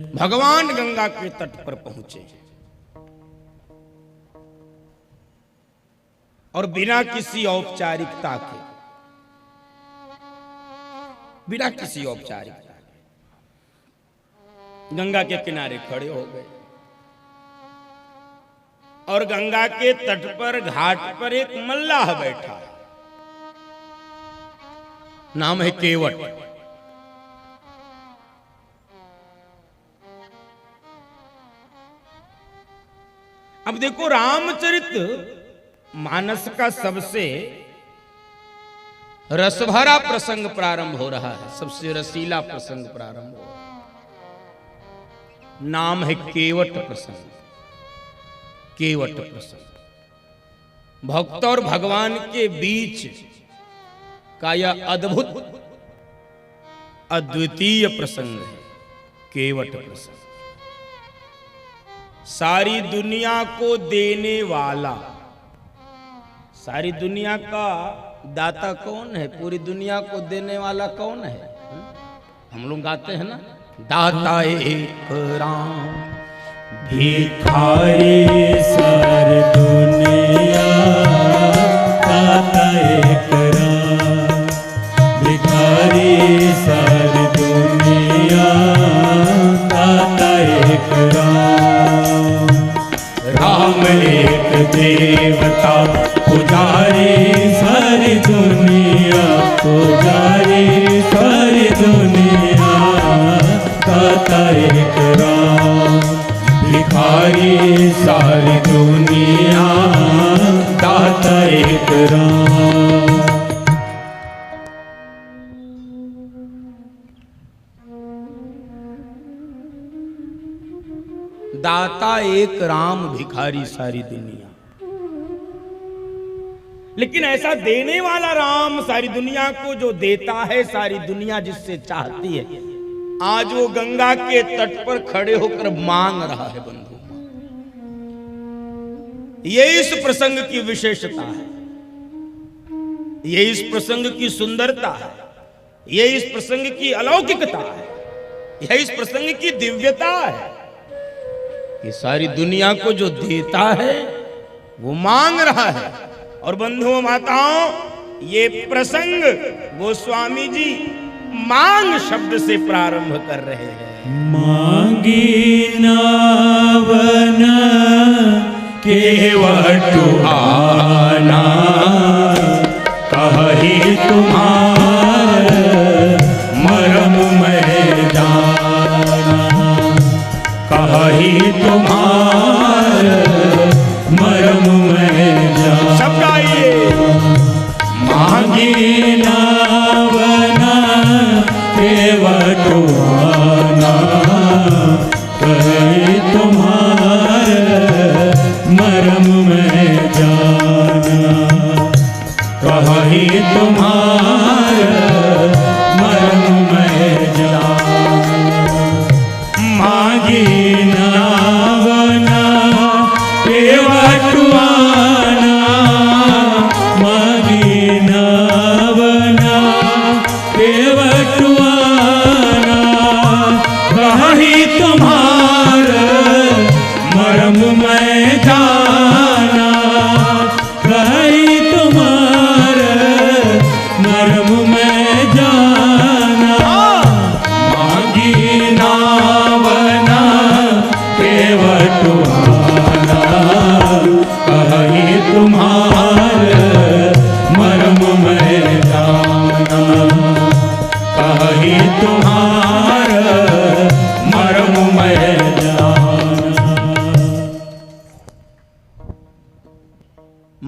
भगवान गंगा के तट पर पहुंचे और बिना किसी औपचारिकता के गंगा के किनारे खड़े हो गए और गंगा के तट पर घाट पर एक मल्लाह बैठा है, नाम है केवट। अब देखो, रामचरित मानस का सबसे रसभरा प्रसंग प्रारंभ हो रहा है, सबसे रसीला प्रसंग प्रारंभ हो रहा है। नाम है केवट प्रसंग। केवट प्रसंग भक्त और भगवान के बीच का यह अद्भुत अद्वितीय प्रसंग है। केवट प्रसंग सारी दुनिया को देने वाला, सारी दुनिया का दाता कौन है? पूरी दुनिया को देने वाला कौन है? हम लोग गाते हैं ना, दाता एक राम भिखारी सारी दुनिया, दाता एक राम भिखारी सारी दुनिया, दाता एक राम एक देवता पुजारी सारी दुनिया, पुजारी सारी दुनिया, दाता एक राम भिखारी सारी दुनिया, दाता एक राम। दाता एक राम भिखारी सारी दुनिया। लेकिन ऐसा देने वाला राम सारी दुनिया को जो देता है, सारी दुनिया जिससे चाहती है, आज वो गंगा के तट पर खड़े होकर मांग रहा है बंधु। ये इस प्रसंग की विशेषता है, ये इस प्रसंग की सुंदरता है, ये इस प्रसंग की अलौकिकता है, यह इस प्रसंग की दिव्यता है कि सारी दुनिया को जो देता है वो मांग रहा है। और बंधुओं माताओं, ये प्रसंग गोस्वामी जी मांग शब्द से प्रारंभ कर रहे हैं। मांगी नावन केवटु आना, कहि तुम्हार मरम मैं जाना, कहि तुम्हार मरम मैं जाना। सब गाइए। मांगी नावना केवटु आना, कहि तुम्हार मरम मैं जाना, कहि तुम्हार मरम मैं जाना। मांगी नावना केवटु आना, मांगी नावना केवटु आना, कहि तुम्हार मरम मैं जाना, कहि तुम्हार मरम मैं जाना। मांगी नावना केवटु आना, कहि तुम्हार मरम मैं जाना, कहि तुम्हार मरम मैं जाना।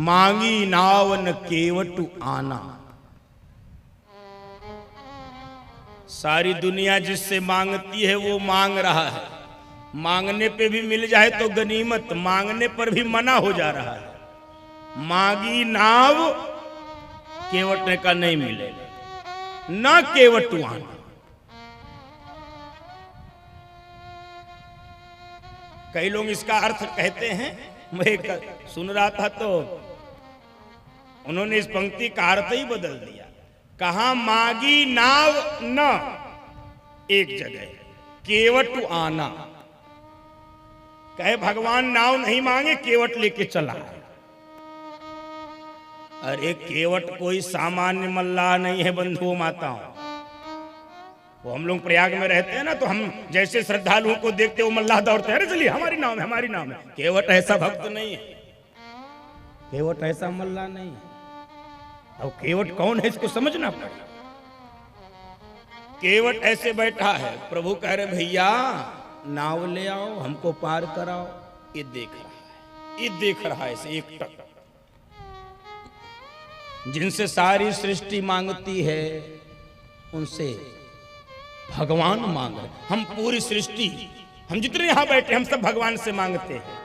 मांगी नावन केवटु आना। सारी दुनिया जिससे मांगती है वो मांग रहा है। मांगने पे भी मिल जाए तो गनीमत, मांगने पर भी मना हो जा रहा है। मांगी नाव केवटने का नहीं मिलेगा, ना केवटु आना। कई लोग इसका अर्थ कहते हैं, मैं सुन रहा था तो उन्होंने इस पंक्ति का अर्थ ही बदल दिया। कहा मांगी नाव न एक जगह, केवट आना, कहे भगवान नाव नहीं मांगे, केवट लेके चला। अरे केवट कोई सामान्य मल्लाह नहीं है बंधुओं माताओं। वो हम लोग प्रयाग में रहते हैं ना, तो हम जैसे श्रद्धालुओं को देखते वो मल्लाह दौड़ते हैं, अरे चलिए हमारी नाम है, हमारी नाम है। केवट ऐसा भक्त नहीं है, केवट ऐसा मल्लाह नहीं है। अब केवट कौन है इसको समझना पड़ेगा। केवट ऐसे बैठा है, प्रभु कह रहे भैया नाव ले आओ, हमको पार कराओ। ये देख रहा है, ये देख रहा है इसे एक टक। जिनसे सारी सृष्टि मांगती है उनसे भगवान मांग रहे। हम पूरी सृष्टि, हम जितने यहां बैठे हम सब भगवान से मांगते हैं,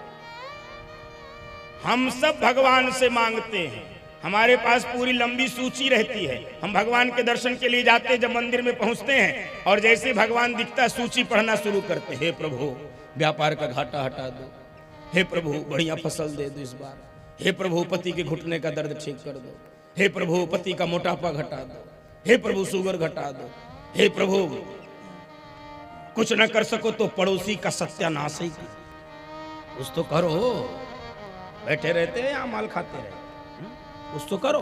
हम सब भगवान से मांगते हैं। हमारे पास पूरी लंबी सूची रहती है। हम भगवान के दर्शन के लिए जाते हैं, जब मंदिर में पहुंचते हैं और जैसे भगवान दिखता सूची पढ़ना शुरू करते हैं। हे प्रभु व्यापार का घाटा हटा दो, हे प्रभु बढ़िया फसल दे दो इस बार, हे प्रभु पति के घुटने का दर्द ठीक कर दो, हे प्रभु पति का मोटापा घटा दो, हे प्रभु शुगर घटा दो, हे प्रभु कुछ न कर सको तो पड़ोसी का सत्यानाश ही कुछ तो करो। बैठे रहते हैं या माल खाते रहे, कुछ तो करो।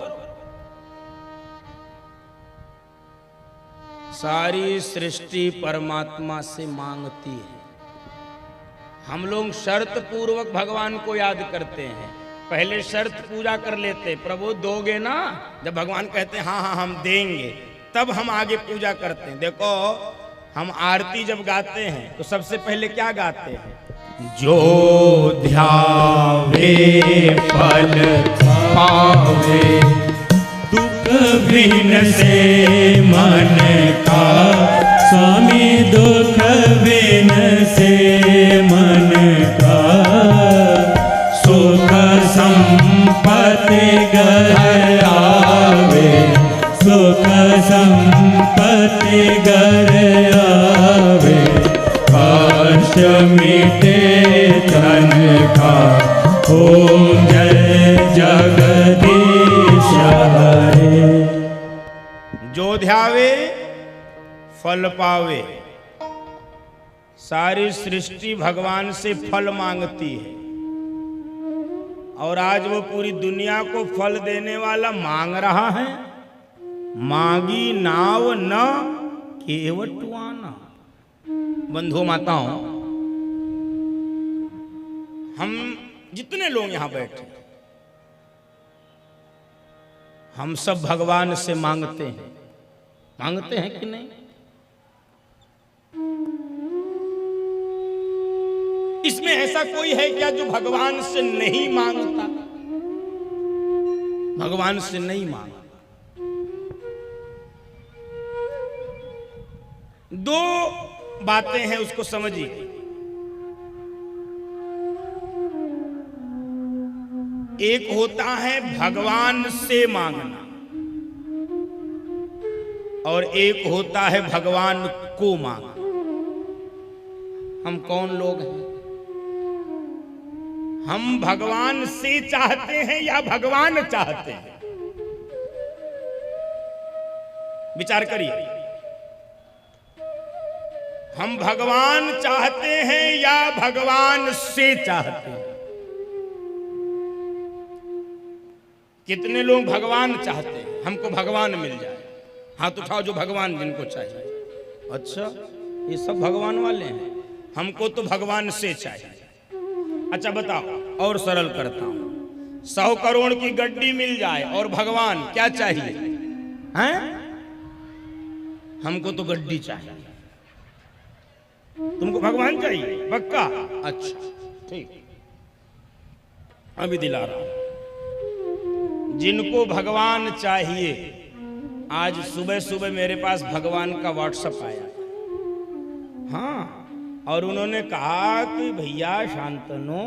सारी सृष्टि परमात्मा से मांगती है। हम लोग शर्त पूर्वक भगवान को याद करते हैं। पहले शर्त पूजा कर लेते, प्रभु दोगे ना। जब भगवान कहते हैं हाँ हाँ हम देंगे, तब हम आगे पूजा करते हैं। देखो हम आरती जब गाते हैं तो सबसे पहले क्या गाते हैं? जो ध्यावे फल पावे, दुख बिन से मन का स्वामी, दुख बिन से मन का सुख संपत्ति घर आवे, सुख संपत्ति घर आवे, कष्ट मिटे तन का, ओम जय जगदीश हरे। जो ध्यावे फल पावे। सारी सृष्टि भगवान से फल मांगती है और आज वो पूरी दुनिया को फल देने वाला मांग रहा है। मांगी नाव न केवटवाना। बंधु माताओं, हम जितने लोग यहां बैठे हम सब भगवान से मांगते हैं। मांगते हैं कि नहीं? इसमें ऐसा कोई है क्या जो भगवान से नहीं मांगता? भगवान से नहीं मांगता। दो बातें हैं, उसको समझिए। एक होता है भगवान से मांगना और एक होता है भगवान को मांगना। हम कौन लोग हैं? हम भगवान से चाहते हैं या भगवान चाहते हैं? विचार करिए। हम भगवान चाहते हैं या भगवान से चाहते हैं? कितने लोग भगवान चाहते हैं, हमको भगवान मिल जाए? हाथ उठाओ जो भगवान जिनको चाहिए। अच्छा, ये सब भगवान वाले हैं। हमको तो भगवान से चाहिए। अच्छा बताओ, और सरल करता हूं। 100 करोड़ की गड्डी मिल जाए और भगवान क्या चाहिए? हैं? हमको तो गड्डी चाहिए, तुमको भगवान चाहिए? पक्का? अच्छा ठीक, अभी दिला रहा हूं। जिनको भगवान चाहिए, आज सुबह सुबह मेरे पास भगवान का व्हाट्सएप आया। हाँ, और उन्होंने कहा कि भैया शांतनु,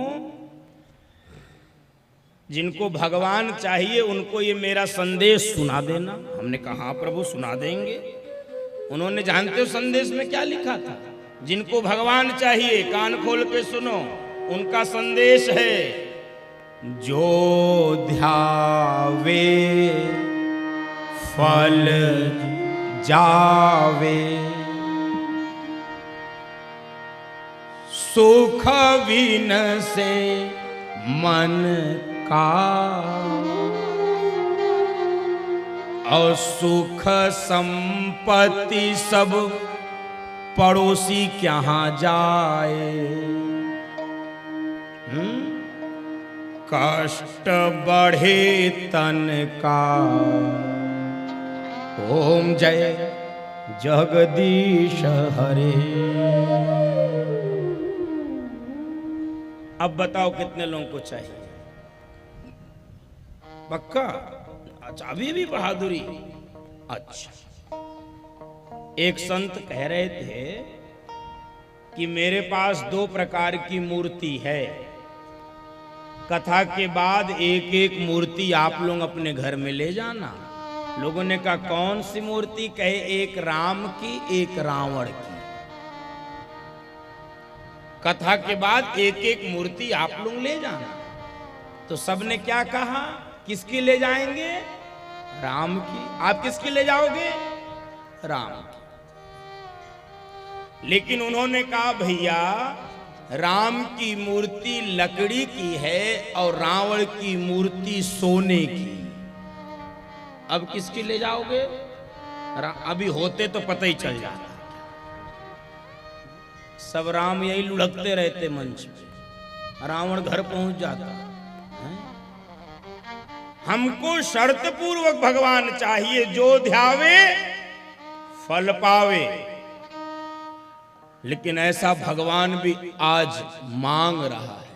जिनको भगवान चाहिए उनको ये मेरा संदेश सुना देना। हमने कहा हाँ प्रभु सुना देंगे। उन्होंने, जानते हो संदेश में क्या लिखा था? जिनको भगवान चाहिए कान खोल के सुनो, उनका संदेश है जो ध्यावे फल जावे। सुख विन से मन का, और सुख संपत्ति सब पड़ोसी कहाँ जाए। कष्ट बढ़े तन का, ओम जय जगदीश हरे। अब बताओ कितने लोगों को चाहिए? पक्का? अच्छा, अभी भी बहादुरी। अच्छा, एक संत कह रहे थे कि मेरे पास 2 प्रकार की मूर्ति है। कथा के बाद एक एक मूर्ति आप लोग अपने घर में ले जाना। लोगों ने कहा कौन सी मूर्ति? कहे एक राम की, एक रावण की। कथा के बाद एक एक मूर्ति आप लोग ले जाना। तो सबने क्या कहा? किसकी ले जाएंगे? राम की। आप किसकी ले जाओगे? राम की। लेकिन उन्होंने कहा भैया राम की मूर्ति लकड़ी की है और रावण की मूर्ति सोने की। अब किसकी ले जाओगे? अभी होते तो पता ही चल जाता। सब राम यही लुढ़कते रहते मंच पे, रावण घर पहुंच जाता है। हमको शर्त पूर्वक भगवान चाहिए, जो ध्यावे फल पावे। लेकिन ऐसा भगवान भी आज मांग रहा है,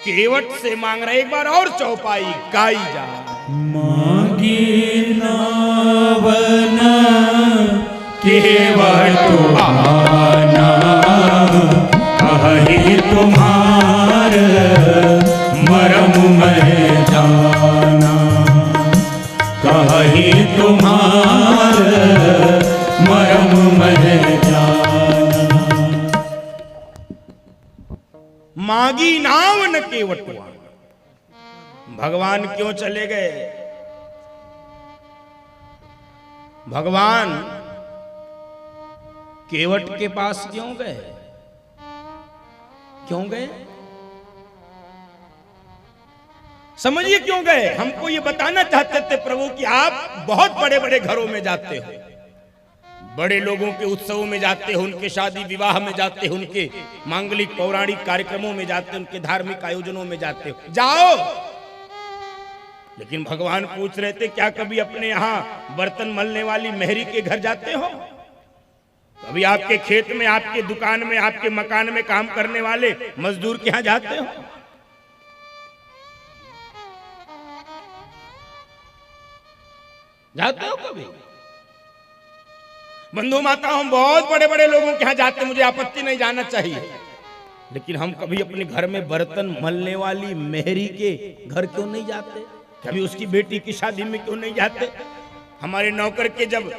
केवट से मांग रहा है। एक बार और चौपाई गाई जा। मांगी नावन केवट आना, कही तुम्हार मरम मैं जाना, कही तुम्हार मरम मैं जाना। मांगी नाव न केवटवा। भगवान क्यों चले गए? भगवान केवट के पास क्यों गए? क्यों गए? समझिए क्यों गए। हमको ये बताना चाहते थे प्रभु कि आप बहुत बड़े बड़े घरों में जाते हो, बड़े लोगों के उत्सवों में जाते हो, उनके शादी विवाह में जाते हो, उनके मांगलिक पौराणिक कार्यक्रमों में जाते हो, उनके धार्मिक आयोजनों में जाते हो। जाओ। लेकिन भगवान पूछ रहे थे क्या कभी अपने यहां बर्तन मलने वाली मेहरी के घर जाते हो? कभी आपके खेत में, आपके दुकान में, आपके मकान में काम करने वाले मजदूर के यहां जाते हो? जाते हो कभी? बंधु माता, हम बहुत बड़े बड़े लोगों के यहां जाते, मुझे आपत्ति नहीं, जाना चाहिए। लेकिन हम कभी अपने घर में बर्तन मलने वाली मेहरी के घर क्यों नहीं जाते? कभी उसकी बेटी की शादी में क्यों नहीं जाते? हमारे नौकर के जब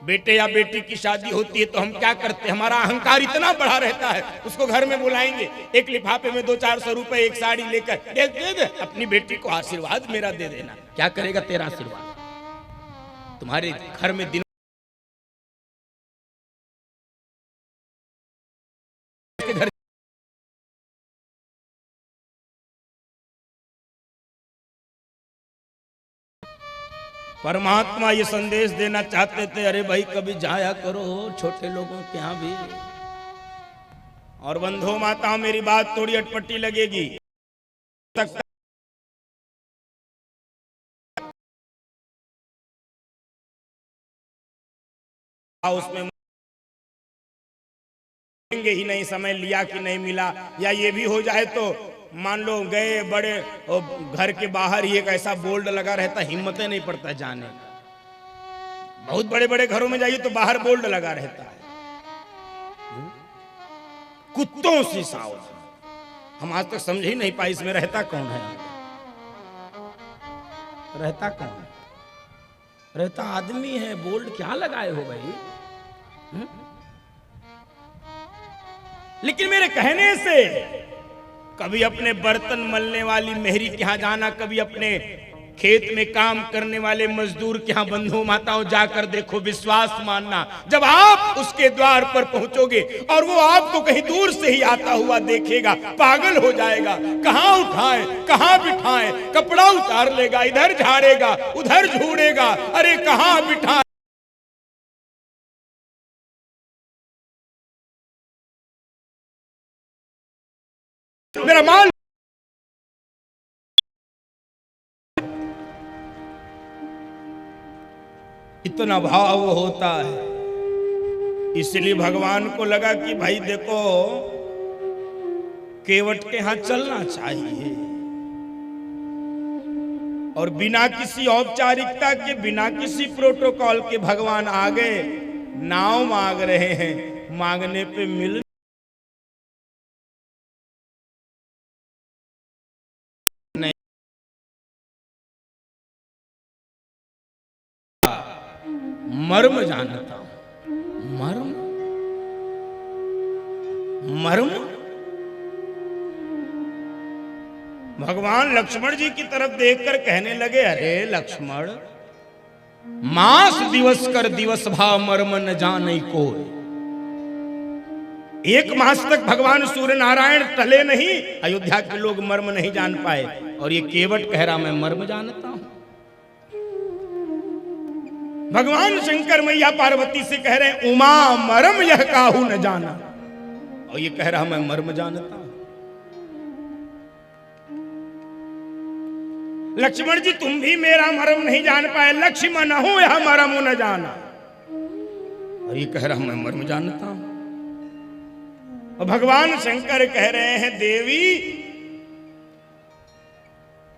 बेटे या बेटी की शादी होती है तो हम क्या करते? हमारा अहंकार इतना बढ़ा रहता है, उसको घर में बुलाएंगे, एक लिफाफे में 200-400 रुपए, एक साड़ी लेकर दे, अपनी बेटी को आशीर्वाद मेरा दे देना। क्या करेगा तेरा आशीर्वाद? तुम्हारे घर में दिन के घर परमात्मा ये संदेश देना चाहते थे, अरे भाई कभी जाया करो छोटे लोगों के यहां भी। और बंधु माता, मेरी बात थोड़ी अटपटी लगेगी, उसमें ही नहीं, समय लिया कि नहीं मिला, या ये भी हो जाए तो मान लो गए बड़े घर के बाहर ही एक ऐसा बोर्ड लगा रहता, हिम्मत नहीं पड़ता जाने। बहुत बड़े बड़े घरों में जाइए तो बाहर बोर्ड लगा रहता है, कुत्तों से सावधान। हम आज तक समझ ही नहीं पाए इसमें रहता कौन है। रहता कौन है? रहता आदमी है, बोल्ड क्या लगाए हो भाई? लेकिन मेरे कहने से कभी अपने बर्तन मलने वाली मेहरी के यहां जाना, कभी अपने खेत में काम करने वाले मजदूर के यहां बंधु माताओं जाकर देखो, विश्वास मानना, जब आप उसके द्वार पर पहुंचोगे और वो आपको कहीं दूर से ही आता हुआ देखेगा, पागल हो जाएगा। कहां उठाए कहां बिठाए, कपड़ा उतार लेगा, इधर झाड़ेगा उधर झूड़ेगा, अरे कहां बिठाए। मेरा माल इतना भाव होता है। इसलिए भगवान को लगा कि भाई देखो, केवट के यहां चलना चाहिए और बिना किसी औपचारिकता के, बिना किसी प्रोटोकॉल के भगवान आ गए, नाव मांग रहे हैं, मांगने पे मिल नहीं। मर्म जानता हूं, मर्म मर्म। भगवान लक्ष्मण जी की तरफ देखकर कहने लगे, अरे लक्ष्मण, मास दिवस कर दिवस भाव मर्म न जाने को। एक मास तक भगवान सूर्य नारायण टले नहीं, अयोध्या के लोग मर्म नहीं जान पाए, और ये केवट कह रहा मैं मर्म जानता हूं। भगवान शंकर मैया पार्वती से कह रहे हैं, उमा मर्म यह काहू न जाना, और ये कह रहा मैं मर्म जानता हूं। लक्ष्मण जी तुम भी मेरा मर्म नहीं जान पाए, लक्ष्मण हो यह मर्म न जाना, और ये कह रहा मैं मर्म जानता हूं। और भगवान शंकर कह रहे हैं, देवी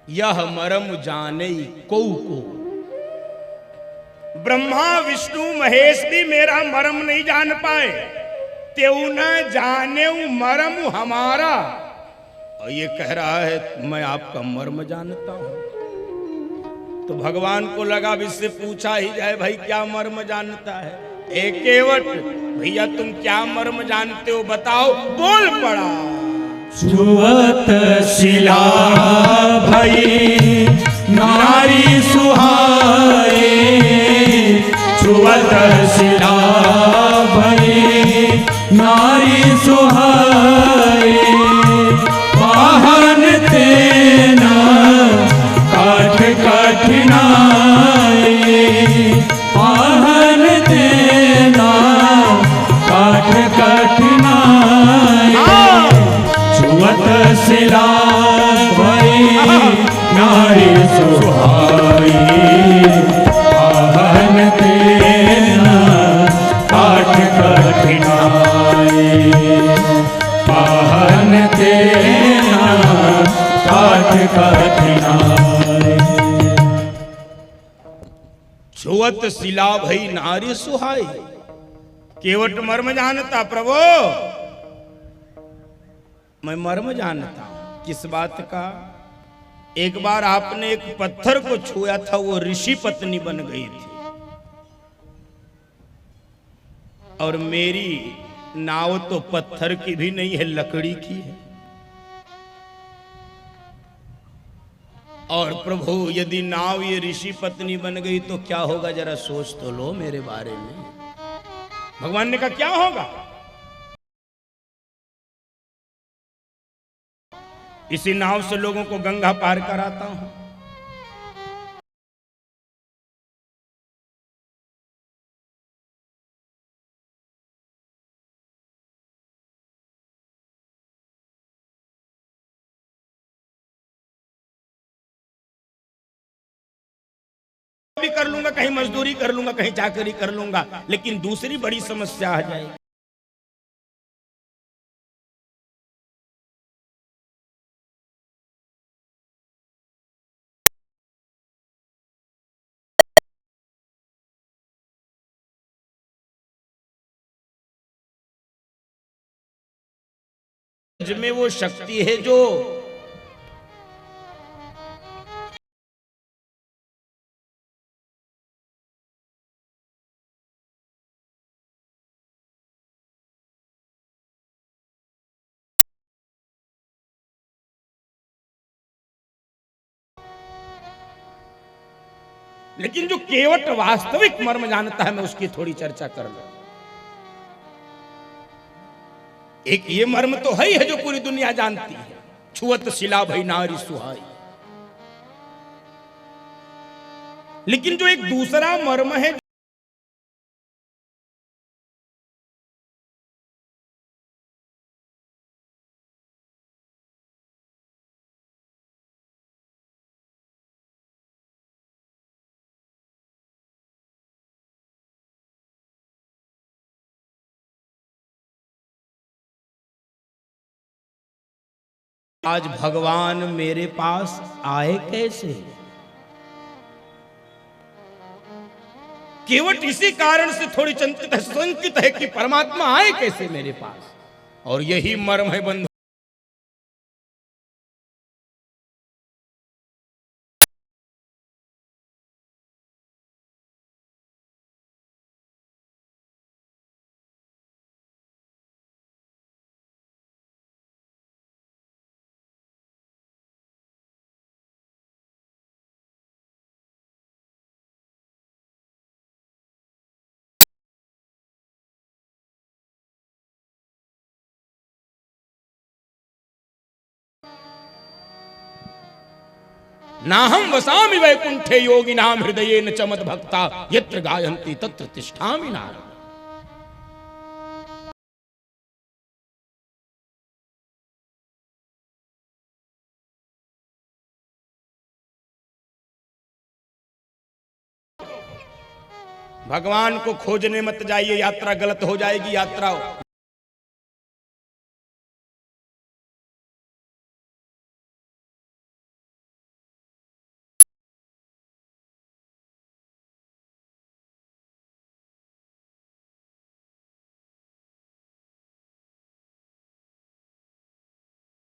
यह मर्म जाने को ब्रह्मा विष्णु महेश भी मेरा मर्म नहीं जान पाए, तेऊ न जाने मर्म हमारा, और ये कह रहा है मैं आपका मर्म जानता हूं। तो भगवान को लगा अब इससे पूछा ही जाए, भाई क्या मर्म जानता है। ए केवट, भैया तुम क्या मर्म जानते हो बताओ। बोल पड़ा, छुअत शिला भई नारी सुहाए, छुअत शिला भई नारी सुहाए, वाहन तेना काठ कठिनाई, वाहन तेना काठ कठिनाई, छुअत शिला भई नारी सुहाई, वाहन तेना काठ कठिनाई, वाहन तेना काठ कठिनाई। छुअत शिला भई नारी सुहाई। केवट मर्म जानता, प्रभु मैं मर्म जानता हूं। किस बात का? एक बार आपने एक पत्थर को छुआ था, वो ऋषि पत्नी बन गई थी, और मेरी नाव तो पत्थर की भी नहीं है, लकड़ी की है। और प्रभु यदि नाव ये ऋषि पत्नी बन गई तो क्या होगा, जरा सोच तो लो मेरे बारे में। भगवान ने कहा क्या होगा? इसी नाव से लोगों को गंगा पार कराता हूं। भी कर लूंगा, कहीं मजदूरी कर लूंगा, कहीं चाकरी कर लूंगा, लेकिन दूसरी बड़ी समस्या आ जाएगी। में वो शक्ति है जो लेकिन जो केवट वास्तविक मर्म जानता है, मैं उसकी थोड़ी चर्चा कर लूं। एक ये मर्म तो है ही है जो पूरी दुनिया जानती है, छुअत शिला भई नारी सुहाई। लेकिन जो एक दूसरा मर्म है, आज भगवान मेरे पास आए कैसे? केवट इसी कारण से थोड़ी चिंतित है, शंकित है कि परमात्मा आए कैसे मेरे पास। और यही मर्म है बंधु। नाहं वसामि वैकुंठे योगिनां हृदयेन च मद्भक्ता यत्र गायन्ति तत्र तिष्ठामि नारद। भगवान को खोजने मत जाइए, यात्रा गलत हो जाएगी। यात्रा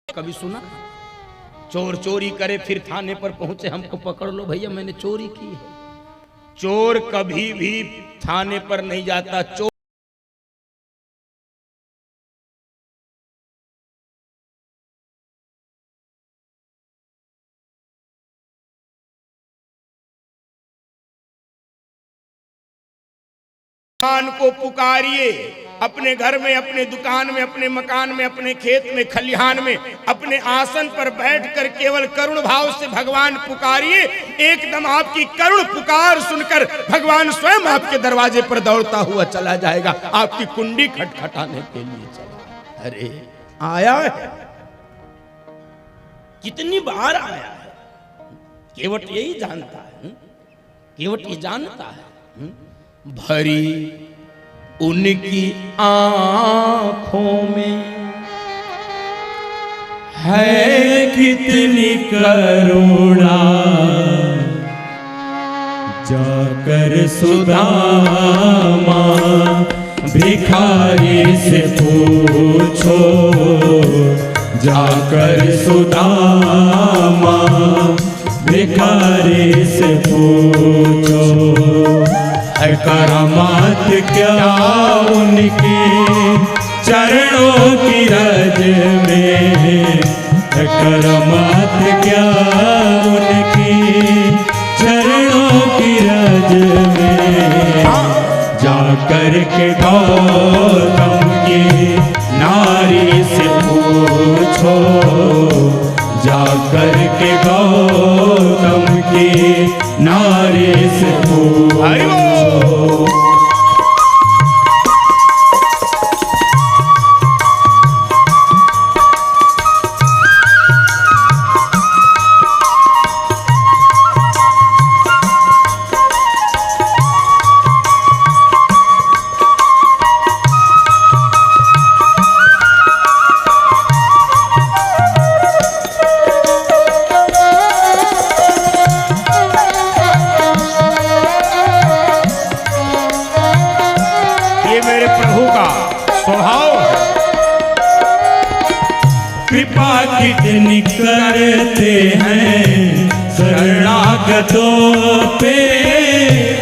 कभी सुना? चोर चोरी करे फिर थाने पर पहुंचे, हमको पकड़ लो भैया मैंने चोरी की है। चोर कभी भी थाने पर नहीं जाता। चोर भगवान को पुकारिए, अपने घर में, अपने दुकान में, अपने मकान में, अपने खेत में, खलिहान में, अपने आसन पर बैठकर केवल करुण भाव से भगवान पुकारिए। एकदम आपकी करुण पुकार सुनकर भगवान स्वयं आपके दरवाजे पर दौड़ता हुआ चला जाएगा, आपकी कुंडी खटखटाने के लिए चला। अरे आया है, कितनी बार आया है। केवट यही जानता है, केवट ये जानता है। भरी उनकी आंखों में है कितनी करुणा, जाकर सुदामा भिखारी से पूछो, जाकर सुदामा भिखारी से पूछो, है करामात क्या उनकी चरणों की रज में, है करामात क्या उनकी चरणों की रज में। जाकर के गौतम की नारी से पूछो, जाकर के गौतम की नारी से पूछो। कृपा कितनी करते हैं शरणागतों पे,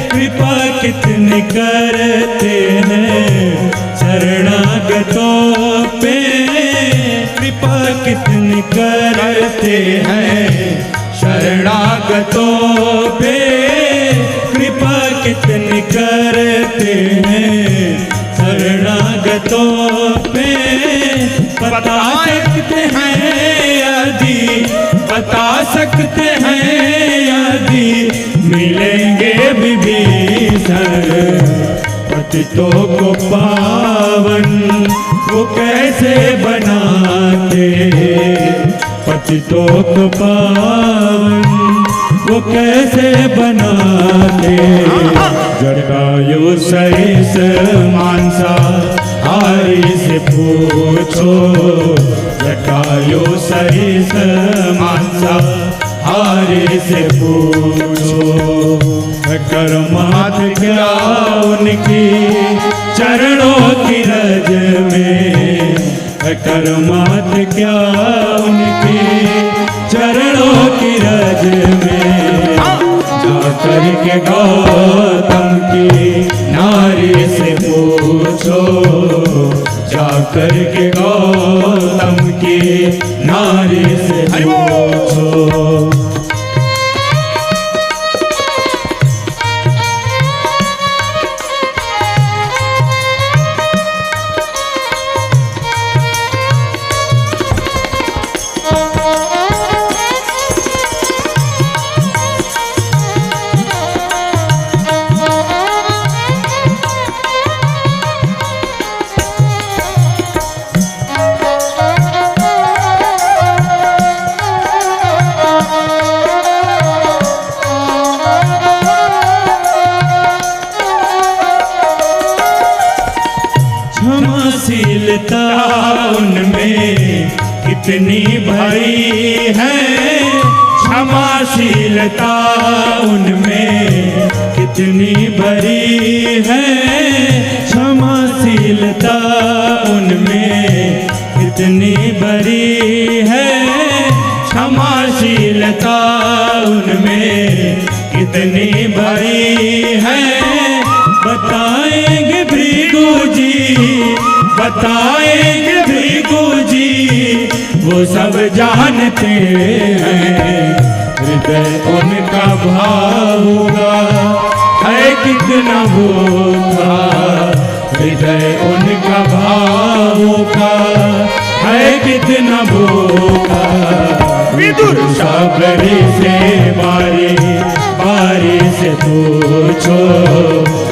कृपा कितनी करते हैं शरणागतों पे, कृपा कितनी करते हैं शरणागतों पे, कितनी करते हैं शरणागतों पे, बता सकते हैं यदि, बता सकते हैं यदि मिलेंगे विभीषण पतितों को पावन वो कैसे बनाते, पतितों को पावन वो कैसे बनाते। जटायु सहित मानसा हारी से पूछो, जटायु सहित मानसा हारी से पूछो, कर्मात क्या उनकी चरणों की रज में, कर्मात क्या उनकी चरणों की रज में। जाकर के गौतम की नारी से पूछो, जाकर के गौतम की नारी से पूछो। क्षमाशीलता उनमें कितनी भरी है, क्षमाशीलता उनमें कितनी भरी है, क्षमाशीलता उनमें कितनी भरी है, क्षमाशीलता उनमें कितनी भरी है। बताएंगे भृगु जी, बताएंगे भृगु जी वो सब जानते हैं, हृदय उनका भाव होगा है कितना भूखा, हृदय उनका भाव होगा है कितना भूखा। विदुर सबरी से बारी बारी से पूछो,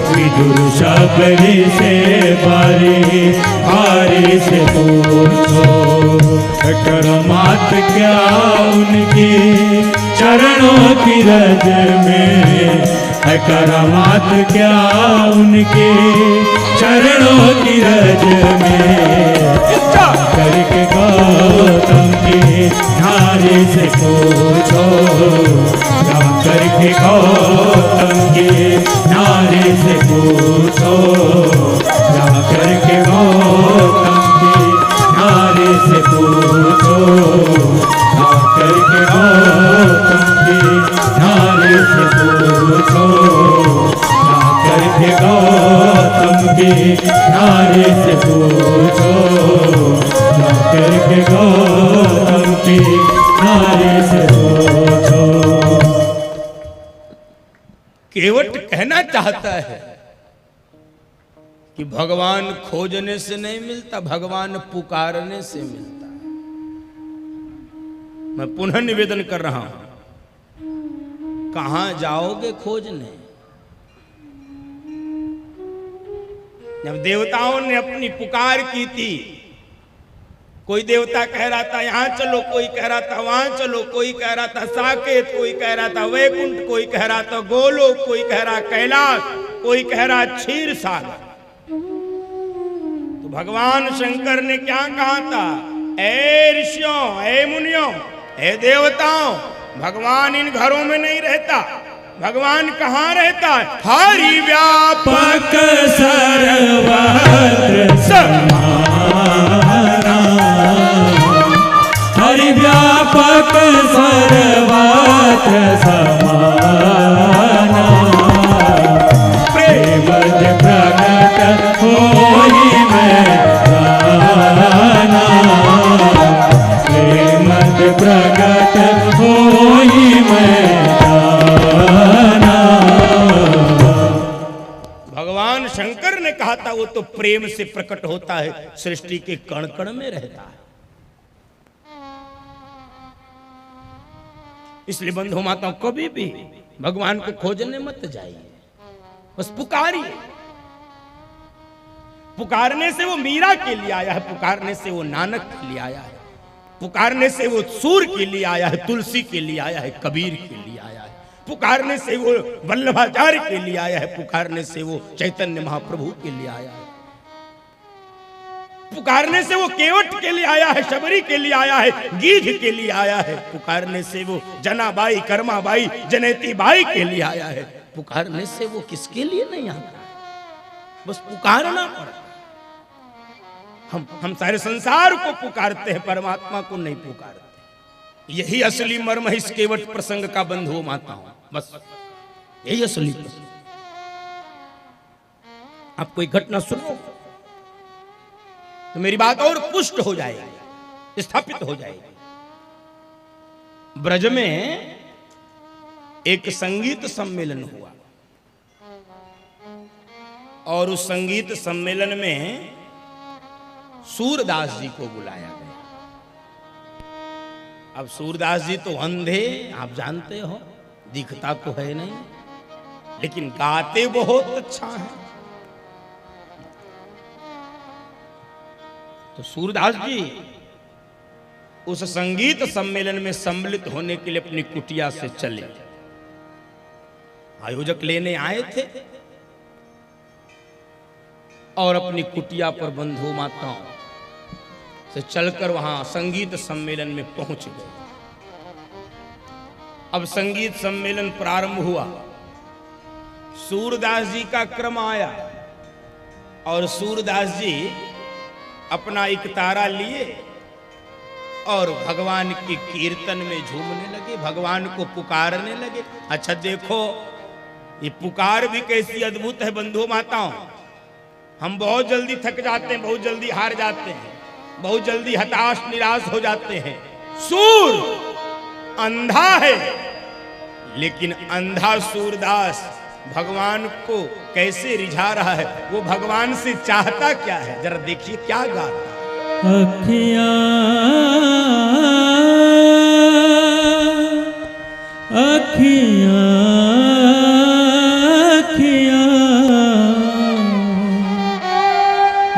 विदुर सबरी से बारी बारी से पूछो, कर्मात क्या उनकी चरणों की रज में, कर्मात क्या उनके चरणों की रज में। करके गौतम की नारी से पूछो, करके गौतम की नारी से पूछो, करके गौतम की नारी से पूछो, करके गौतम की नारी से पूछो, करके गौतम की नारी से पूछो, करके गौतम की नारी से पूछो। केवट कहना चाहता है कि भगवान खोजने से नहीं मिलता, भगवान पुकारने से मिलता। मैं पुनः निवेदन कर रहा हूं, कहां जाओगे खोजने? जब देवताओं ने अपनी पुकार की थी, कोई देवता कह रहा था यहां चलो, कोई कह रहा था वहां चलो, कोई कह रहा था साकेत, कोई कह रहा था वैकुंठ, कोई कह रहा था गोलोक, कोई कह रहा कैलाश, कोई कह रहा क्षीर सागर। तो भगवान शंकर ने क्या कहा था? ए ऋषियों, ए मुनियों, ए देवताओं, भगवान इन घरों में नहीं रहता। भगवान कहाँ रहता है? हरि व्यापक सर्वत्र समाना, हरि व्यापक सर्वत्र समाना, प्रेम प्रकट होई में जाना, प्रेम प्रकट होई में जाना। विधाता वो तो प्रेम से प्रकट होता है, सृष्टि के कण कण में रहता है। इसलिए बंधु माताओं, कभी भी भगवान को खोजने मत जाइए, बस पुकारिए। पुकारने से वो मीरा के लिए आया है, पुकारने से वो नानक के लिए आया है, पुकारने से वो सूर के लिए आया है, तुलसी के लिए आया है, कबीर के लिए आया है, पुकारने से वो वल्लभाचार्य के लिए आया है, पुकारने से वो चैतन्य महाप्रभु के लिए आया है, पुकारने से वो केवट के लिए आया है, शबरी के लिए आया है, गीध के लिए आया है, पुकारने से वो जनाबाई, कर्माबाई, जनेती बाई के लिए आया है। पुकारने से वो किसके लिए नहीं आता, बस पुकारना पड़ता। हम सारे संसार को पुकारते हैं, परमात्मा को नहीं पुकारते। यही असली मर्म है इस केवट प्रसंग का बंधु माताओं, बस यही असली प्रसंग। आप कोई घटना सुनो तो मेरी बात और पुष्ट हो जाएगी, स्थापित हो जाएगी। ब्रज में एक संगीत सम्मेलन हुआ और उस संगीत सम्मेलन में सूरदास जी को बुलाया गया। अब सूरदास जी तो अंधे, आप जानते हो, दिखता तो है नहीं, लेकिन गाते बहुत अच्छा है। तो सूरदास जी उस संगीत सम्मेलन में सम्मिलित होने के लिए अपनी कुटिया से चले। आयोजक लेने आए थे और अपनी कुटिया पर बंधु माताओं से चलकर वहां संगीत सम्मेलन में पहुंच गए। अब संगीत सम्मेलन प्रारंभ हुआ, सूरदास जी का क्रम आया और सूरदास जी अपना एक तारा लिए और भगवान के कीर्तन में झूमने लगे, भगवान को पुकारने लगे। अच्छा देखो, ये पुकार भी कैसी अद्भुत है बंधु माताओं। हम बहुत जल्दी थक जाते हैं, बहुत जल्दी हार जाते हैं, बहुत जल्दी हताश निराश हो जाते हैं। सूर अंधा है, लेकिन अंधा सूरदास भगवान को कैसे रिझा रहा है, वो भगवान से चाहता क्या है, जरा देखिए क्या गाता। अखियाँ अखियाँ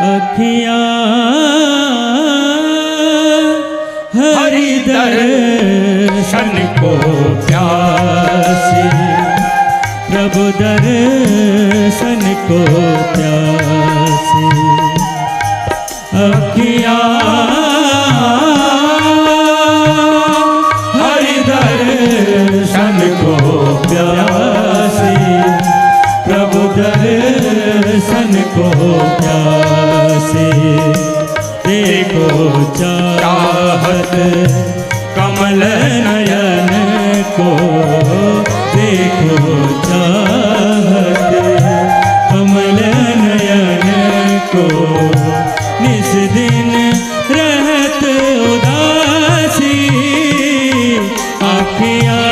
अखियाँ हरि दर्शन को प्यासी, प्रभु दर्शन को प्यासी। अखियाँ हरि दर्शन को प्यासी, प्रभु दर्शन को प्यासी। देखो चाहत कमल नयन को, देखो चाहत कमल नयन को। निस दिन रहत उदासी, आँखियाँ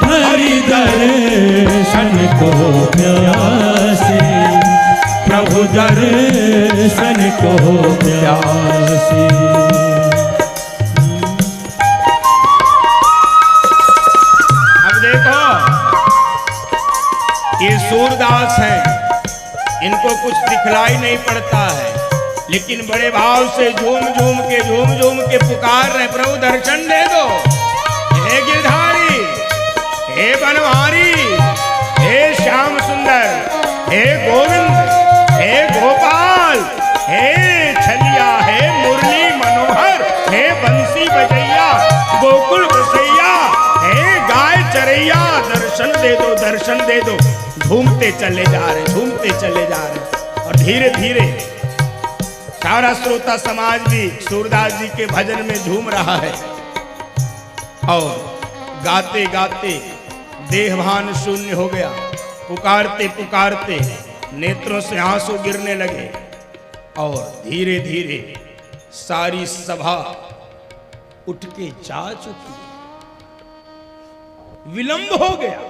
हरि दर्शन को प्यासी, प्रभु दर्शन को प्यासी। अब देखो, ये सूरदास हैं, इनको कुछ दिखलाई नहीं पड़ता है, लेकिन बड़े भाव से झूम झूम के पुकार रहे, प्रभु दर्शन दे दो। हे गिरधारी, हे बनवारी, हे श्याम सुंदर, हे गोविंद, हे गोपाल, हे छलिया, हे मुरली मनोहर, हे बंसी बजैया, गोकुल बसैया, हे गाय चरैया, दर्शन दे दो, दर्शन दे दो। झूमते चले जा रहे, झूमते चले जा रहे। और धीरे धीरे सारा श्रोता समाज भी सूरदास जी के भजन में झूम रहा है और गाते गाते देहभान शून्य हो गया। पुकारते पुकारते नेत्रों से आंसू गिरने लगे और धीरे धीरे सारी सभा उठ के जा चुकी। विलंब हो गया।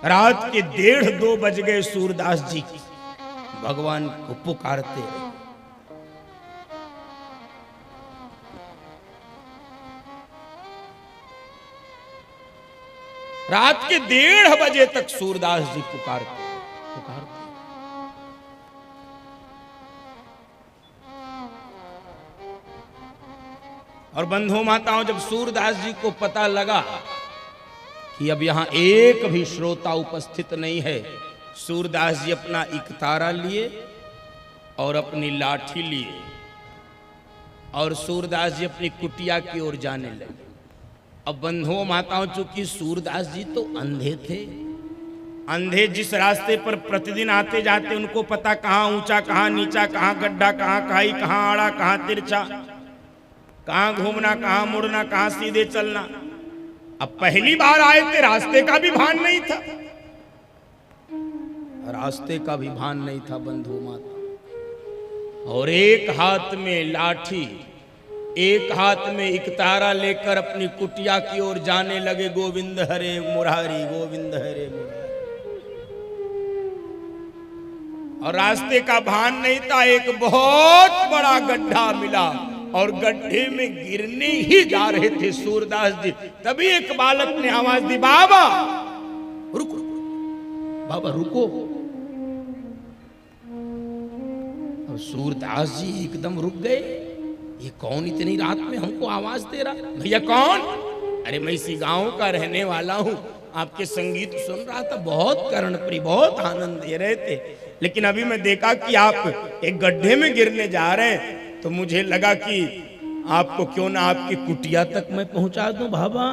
रात के 1:30-2 बज गए। सूरदास जी भगवान को पुकारते रहे। रात के 1:30 बजे तक सूरदास जी पुकारते। और बंधु माताओं, जब सूरदास जी को पता लगा कि अब यहां एक भी श्रोता उपस्थित नहीं है, सूरदास जी अपना इकतारा लिए और अपनी लाठी लिए और सूरदास जी अपनी कुटिया की ओर जाने लगे। अब बंधुओं माताओं, चूंकि सूरदास जी तो अंधे थे, अंधे जिस रास्ते पर प्रतिदिन आते जाते उनको पता कहां ऊंचा कहां नीचा, कहां गड्ढा कहां खाई, कहां आड़ा कहां तिरछा, कहां घूमना कहां मुड़ना, कहां सीधे चलना। अब पहली बार आए थे, रास्ते का भी भान नहीं था, रास्ते का भी भान नहीं था बंधु माता। और एक हाथ में लाठी, एक हाथ में इकतारा लेकर अपनी कुटिया की ओर जाने लगे। गोविंद हरे मुरारी, गोविंद हरे मुरारी। और रास्ते का भान नहीं था। एक बहुत बड़ा गड्ढा मिला और गड्ढे में गिरने ही जा रहे थे सूरदास जी। तभी एक बालक ने आवाज दी, बाबा रुको, बाबा रुको। और सूरदास जी एकदम रुक गए। ये कौन इतनी रात में हमको आवाज दे रहा? भैया कौन? अरे मैं इसी गांव का रहने वाला हूं, आपके संगीत सुन रहा था, बहुत कर्णप्रिय, बहुत आनंद दे रहे थे। लेकिन अभी मैं देखा कि आप एक गड्ढे में गिरने जा रहे हैं, तो मुझे लगा कि आपको क्यों ना आपकी कुटिया तक मैं पहुंचा दूं बाबा।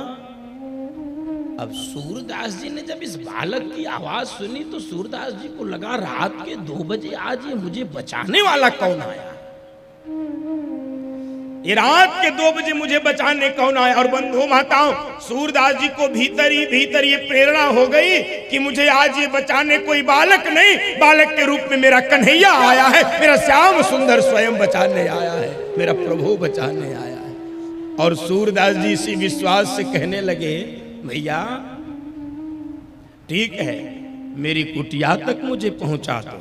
अब सूरदास जी ने जब इस बालक की आवाज सुनी तो सूरदास जी को लगा रात के 2 बजे आज ये मुझे बचाने वाला कौन आया, ये रात के 2 बजे मुझे बचाने कौन आया। और बंधु माताओं, सूरदास जी को भीतर ही भीतर ये प्रेरणा हो गई कि मुझे आज ये बचाने कोई बालक नहीं, बालक के रूप में मेरा कन्हैया आया है, मेरा श्याम सुंदर स्वयं बचाने आया है, मेरा प्रभु बचाने आया है। और सूरदास जी इसी विश्वास से कहने लगे, भैया ठीक है, मेरी कुटिया तक मुझे पहुंचा दो।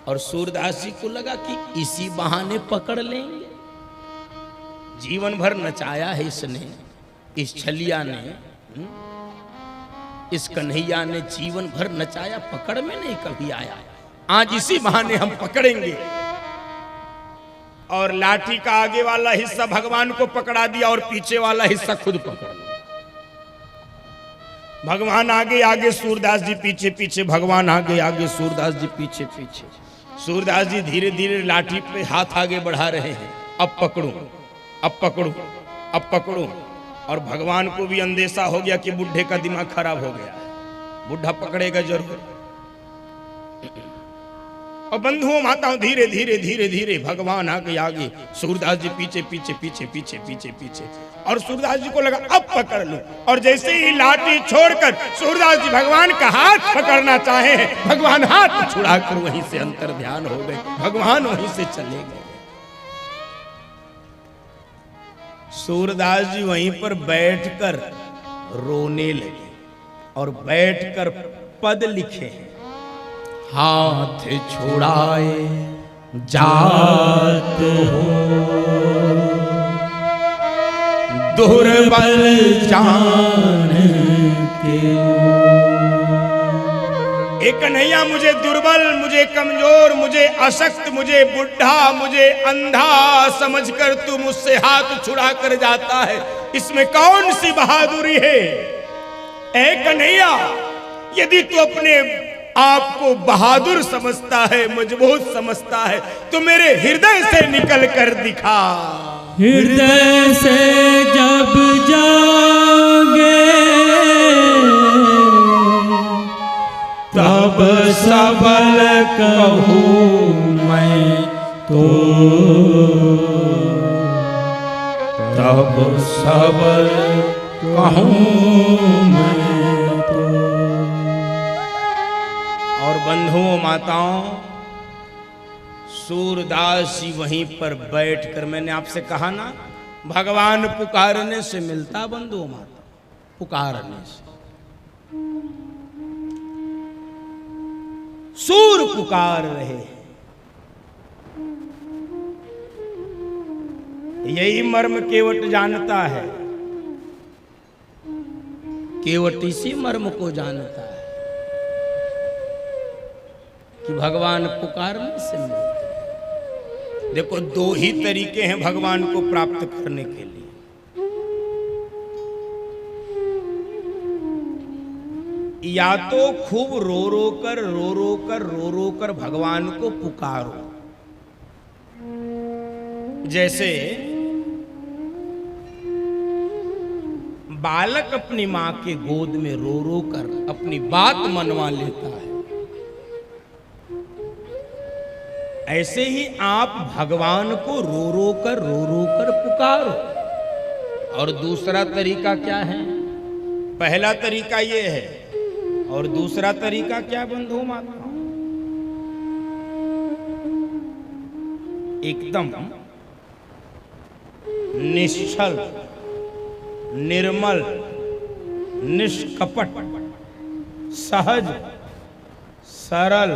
और सूरदास जी को लगा कि इसी बहाने पकड़ लेंगे। जीवन भर नचाया है इसने, इस छलिया ने, इस कन्हैया ने जीवन भर नचाया, पकड़ में नहीं कभी आया। आज इसी बहाने हम पकड़ेंगे। और लाठी का आगे वाला हिस्सा भगवान को पकड़ा दिया और पीछे वाला हिस्सा खुद पकड़ लिया। भगवान आगे आगे, सूरदास जी पीछे पीछे, भगवान आगे आगे, सूरदास जी पीछे पीछे। सूरदास जी धीरे धीरे लाठी पे हाथ आगे बढ़ा रहे हैं, अब पकड़ूं, अब पकड़ूं, अब पकड़ूं। और भगवान को भी अंदेशा हो गया कि बुढ़े का दिमाग खराब हो गया, बुढ़ा पकड़ेगा जरूर। और बंधुओं माताओं, धीरे धीरे धीरे धीरे भगवान आगे आगे, सूरदास जी पीछे पीछे पीछे पीछे पीछे पीछे। और सूरदास जी को लगा अब पकड़ लूं। और जैसे ही लाठी छोड़कर सूरदास जी भगवान का हाथ पकड़ना चाहे हैं, भगवान हाथ छुड़ाकर वहीं से अंतर ध्यान हो गए, भगवान वहीं से चले गए। सूरदास जी वहीं पर बैठकर रोने लगे और बैठकर पद लिखे हैं, हाथ छुड़ाए जात हो, दुर्बल जान के। एक कन्हैया मुझे दुर्बल, मुझे कमजोर, मुझे अशक्त, मुझे बुढ़ा, मुझे अंधा समझकर तू मुझसे हाथ छुड़ा कर जाता है, इसमें कौन सी बहादुरी है? ए कन्हैया, यदि तू अपने आपको बहादुर समझता है, मजबूत समझता है, तो मेरे हृदय से निकल कर दिखा। हृदय से जब जागे तब सबल कहूँ मैं तो, तब सबल कहूँ मैं तो। और बंधुओं माताओं, सूरदास जी वहीं पर बैठकर, मैंने आपसे कहा ना, भगवान पुकारने से मिलता बंधुओं माता, पुकारने से। सूर पुकार रहे। यही मर्म केवट जानता है, केवट इसी मर्म को जानता है कि भगवान पुकारने से मिलते हैं। देखो, दो ही तरीके हैं भगवान को प्राप्त करने के लिए। या तो खूब रो रो कर भगवान को पुकारो, जैसे बालक अपनी मां के गोद में रो कर अपनी बात मनवा लेता है, ऐसे ही आप भगवान को रो कर पुकारो। और दूसरा तरीका क्या है? पहला तरीका ये है, और दूसरा तरीका क्या बंधु माता? एकदम निश्चल, निर्मल, निष्कपट, सहज, सरल,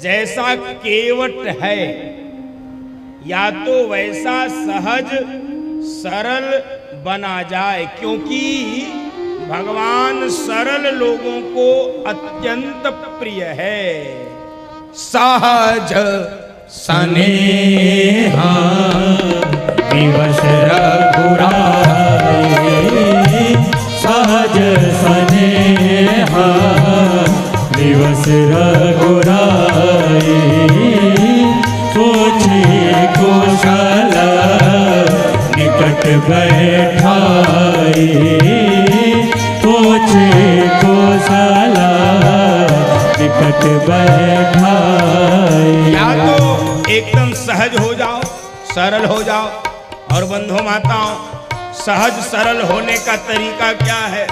जैसा केवट है, या तो वैसा सहज सरल बना जाए, क्योंकि भगवान सरल लोगों को अत्यंत प्रिय है। सहज स्नेहा विवश रघुराई, सहज स्नेहा विवश रघुराई, सोची कुशल निकट बैठाई, सोची कुशल निकट बैठाई। या तो एकदम सहज हो जाओ, सरल हो जाओ। और बंधु माताओं, सहज सरल होने का तरीका क्या है,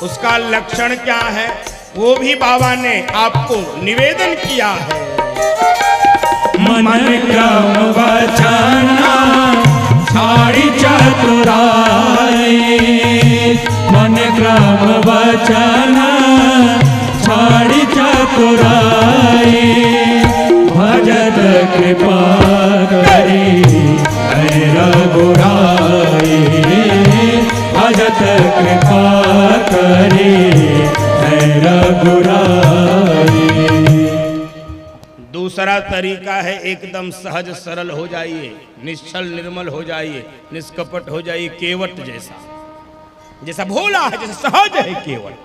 उसका लक्षण क्या है, वो भी बाबा ने आपको निवेदन किया है। मन क्रम वचन छाड़ी चतुराई, मन क्रम वचन छाड़ी चतुराई, भजत कृपा करी है रघुराई, भजत कृपा करी है रघुराई। दूसरा तरीका है, एकदम सहज सरल हो जाइए, निश्चल निर्मल हो जाइए, निष्कपट हो जाइए, केवट जैसा भोला है, जैसा सहज है केवट।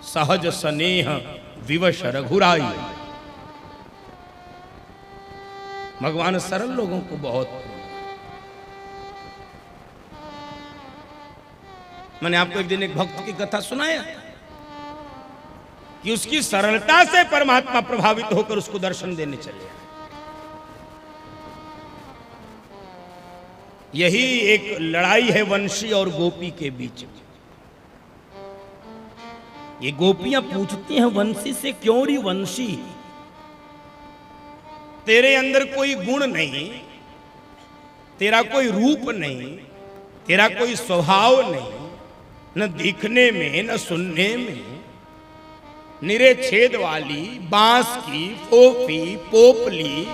सहज स्नेह विवश रघुराई। भगवान सरल लोगों को बहुत, मैंने आपको एक दिन एक भक्त की कथा सुनाया कि उसकी सरलता से परमात्मा प्रभावित होकर उसको दर्शन देने चले। यही एक लड़ाई है वंशी और गोपी के बीच में। ये गोपियां पूछती हैं वंशी से, क्यों री वंशी, तेरे अंदर कोई गुण नहीं, तेरा कोई रूप नहीं, तेरा कोई स्वभाव नहीं, न दिखने में न सुनने में, निरे छेद वाली, बांस की, फोफी, पोपली,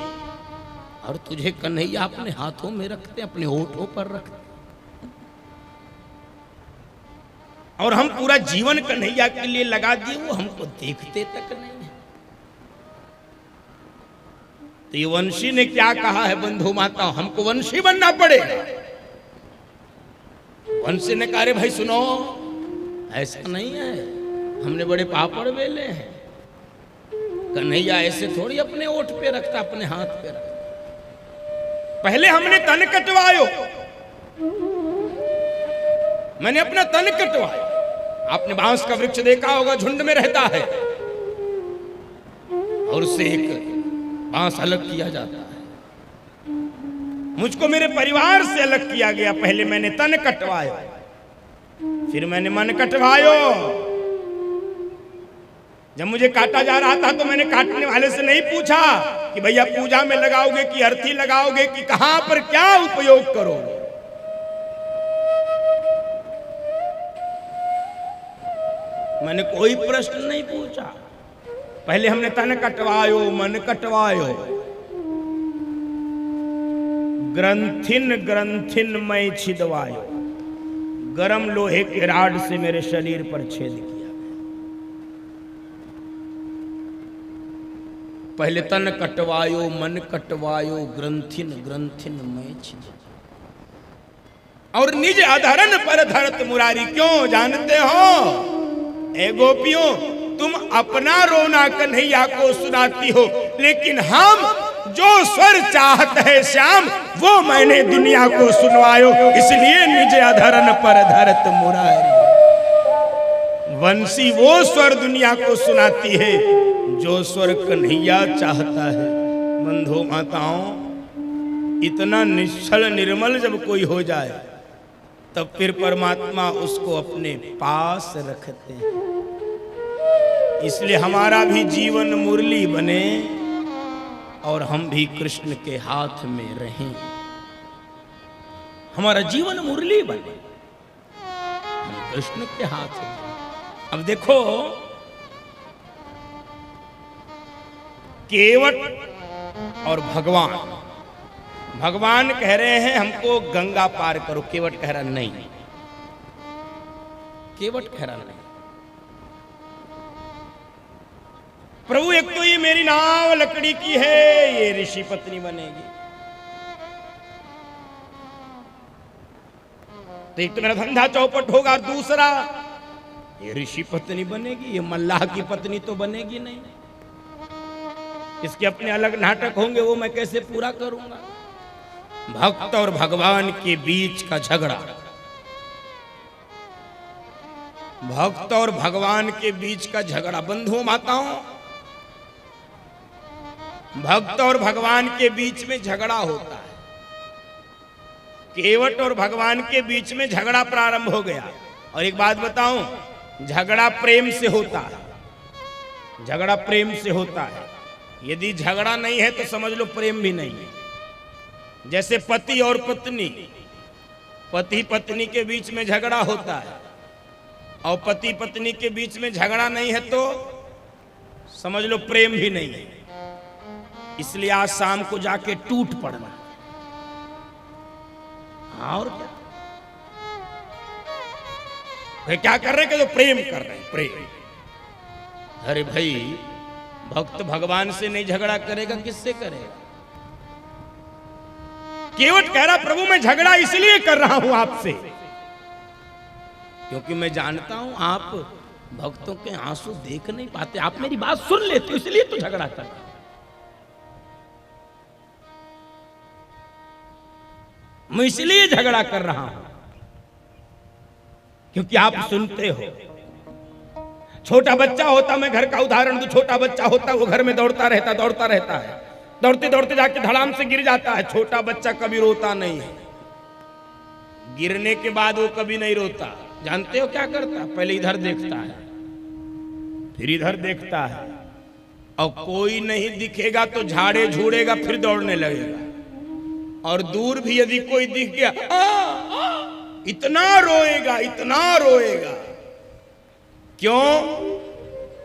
और तुझे कन्हैया अपने हाथों में रखते, अपने होठों पर रखते, और हम पूरा जीवन कन्हैया के लिए लगा दिए, वो हमको देखते तक नहीं है। तो ये वंशी ने क्या कहा है बंधु माता, हमको वंशी बनना पड़ेगा। वंशी ने कहा, रे भाई सुनो, ऐसा नहीं है, हमने बड़े पापड़ बेले हैं, कन्हैया ऐसे थोड़ी अपने ओठ पे रखता, अपने हाथ पे रखता। पहले हमने तन कटवायो, मैंने अपना तन कटवाया। आपने बांस का वृक्ष देखा होगा, झुंड में रहता है और उससे एक बांस अलग किया जाता है। मुझको मेरे परिवार से अलग किया गया। पहले मैंने तन कटवाया, फिर मैंने मन कटवायो। जब मुझे काटा जा रहा था तो मैंने काटने वाले से नहीं पूछा कि भैया पूजा में लगाओगे कि अर्थी लगाओगे कि कहां पर क्या उपयोग करोगे। मैंने कोई प्रश्न नहीं पूछा, पहले हमने तन कटवायो मन कटवायो, ग्रंथिन ग्रंथिन मैं छिदवायो, गरम लोहे के राड से मेरे शरीर पर छेद किया। पहले तन कटवायो मन कटवायो, ग्रंथिन ग्रंथिन मैं छिदवायो, और निज अधरन पर धरत मुरारी। क्यों जानते हो ए गोपियों, तुम अपना रोना कन्हैया को सुनाती हो, लेकिन हम जो स्वर चाहत है श्याम वो मैंने दुनिया को सुनवायो, इसलिए निज अधरन पर धरत मुरारी। वंशी वो स्वर दुनिया को सुनाती है जो स्वर कन्हैया चाहता है। बंधु माताओं, इतना निश्चल निर्मल जब कोई हो जाए तब फिर परमात्मा उसको अपने पास रखते हैं। इसलिए हमारा भी जीवन मुरली बने और हम भी कृष्ण के हाथ में रहें। हमारा जीवन मुरली बने, हम कृष्ण के हाथ में। अब देखो, केवट और भगवान, भगवान कह रहे हैं हमको गंगा पार करो, केवट कह रहा नहीं, केवट कह रहा नहीं। प्रभु एक तो ये मेरी नाव लकड़ी की है, ये ऋषि पत्नी बनेगी, तो एक तो मेरा धंधा चौपट होगा, दूसरा ये ऋषि पत्नी बनेगी, ये मल्लाह की पत्नी तो बनेगी नहीं। इसके अपने अलग नाटक होंगे, वो मैं कैसे पूरा करूंगा। भक्त और भगवान के बीच का झगड़ा, भक्त और भगवान के बीच का झगड़ा। बंधुओं माताओं, भक्त और भगवान के बीच में झगड़ा होता है। केवट और भगवान के बीच में झगड़ा प्रारंभ हो गया। और एक बात बताऊं, झगड़ा प्रेम से होता है, झगड़ा प्रेम से होता है। यदि झगड़ा नहीं है तो समझ लो प्रेम भी नहीं है। जैसे पति और पत्नी, पति पत्नी के बीच में झगड़ा होता है, और पति पत्नी के बीच में झगड़ा नहीं है तो समझ लो प्रेम भी नहीं है। इसलिए आज शाम को जाके टूट पड़ना, और क्या कर रहे हैं, तो प्रेम कर रहे हैं, प्रेम। अरे भाई, भक्त भगवान से नहीं झगड़ा करेगा, किससे करेगा। केवट कह रहा प्रभु मैं झगड़ा इसलिए कर रहा हूं आपसे क्योंकि मैं जानता हूं आप भक्तों के आंसू देख नहीं पाते, आप मेरी बात सुन लेते हो, इसलिए तो झगड़ा कर। मैं इसलिए झगड़ा कर रहा हूं क्योंकि आप सुनते हो। छोटा बच्चा होता, मैं घर का उदाहरण दूं, छोटा बच्चा होता वो घर में दौड़ता रहता है, दौड़ते दौड़ते जाके धड़ाम से गिर जाता है। छोटा बच्चा कभी रोता नहीं है, गिरने के बाद वो कभी नहीं रोता। जानते हो क्या करता, पहले इधर देखता है, फिर इधर देखता है, और कोई नहीं दिखेगा तो झाड़े झूड़ेगा, फिर दौड़ने लगेगा। और दूर भी यदि कोई दिख गया इतना रोएगा, इतना रोएगा। क्यों?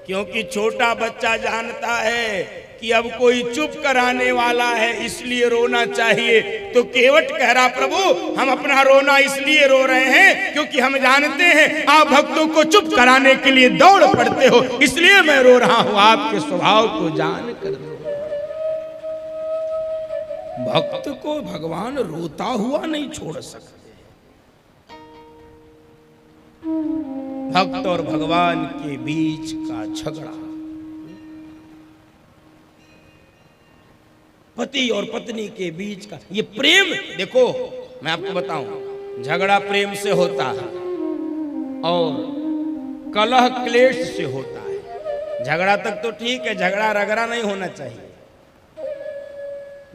क्योंकि छोटा बच्चा जानता है कि अब कोई चुप कराने वाला है, इसलिए रोना चाहिए। तो केवट कह रहा प्रभु हम अपना रोना इसलिए रो रहे हैं क्योंकि हम जानते हैं आप भक्तों को चुप कराने के लिए दौड़ पड़ते हो, इसलिए मैं रो रहा हूं, आपके स्वभाव को जान कर दो। भक्त को भगवान रोता हुआ नहीं छोड़ सकते। भक्त और भगवान के बीच का झगड़ा, पति और पत्नी के बीच का ये प्रेम। देखो मैं आपको बताऊं, झगड़ा प्रेम से होता है और कलह क्लेश से होता है। झगड़ा तक तो ठीक है, झगड़ा रगड़ा नहीं होना चाहिए।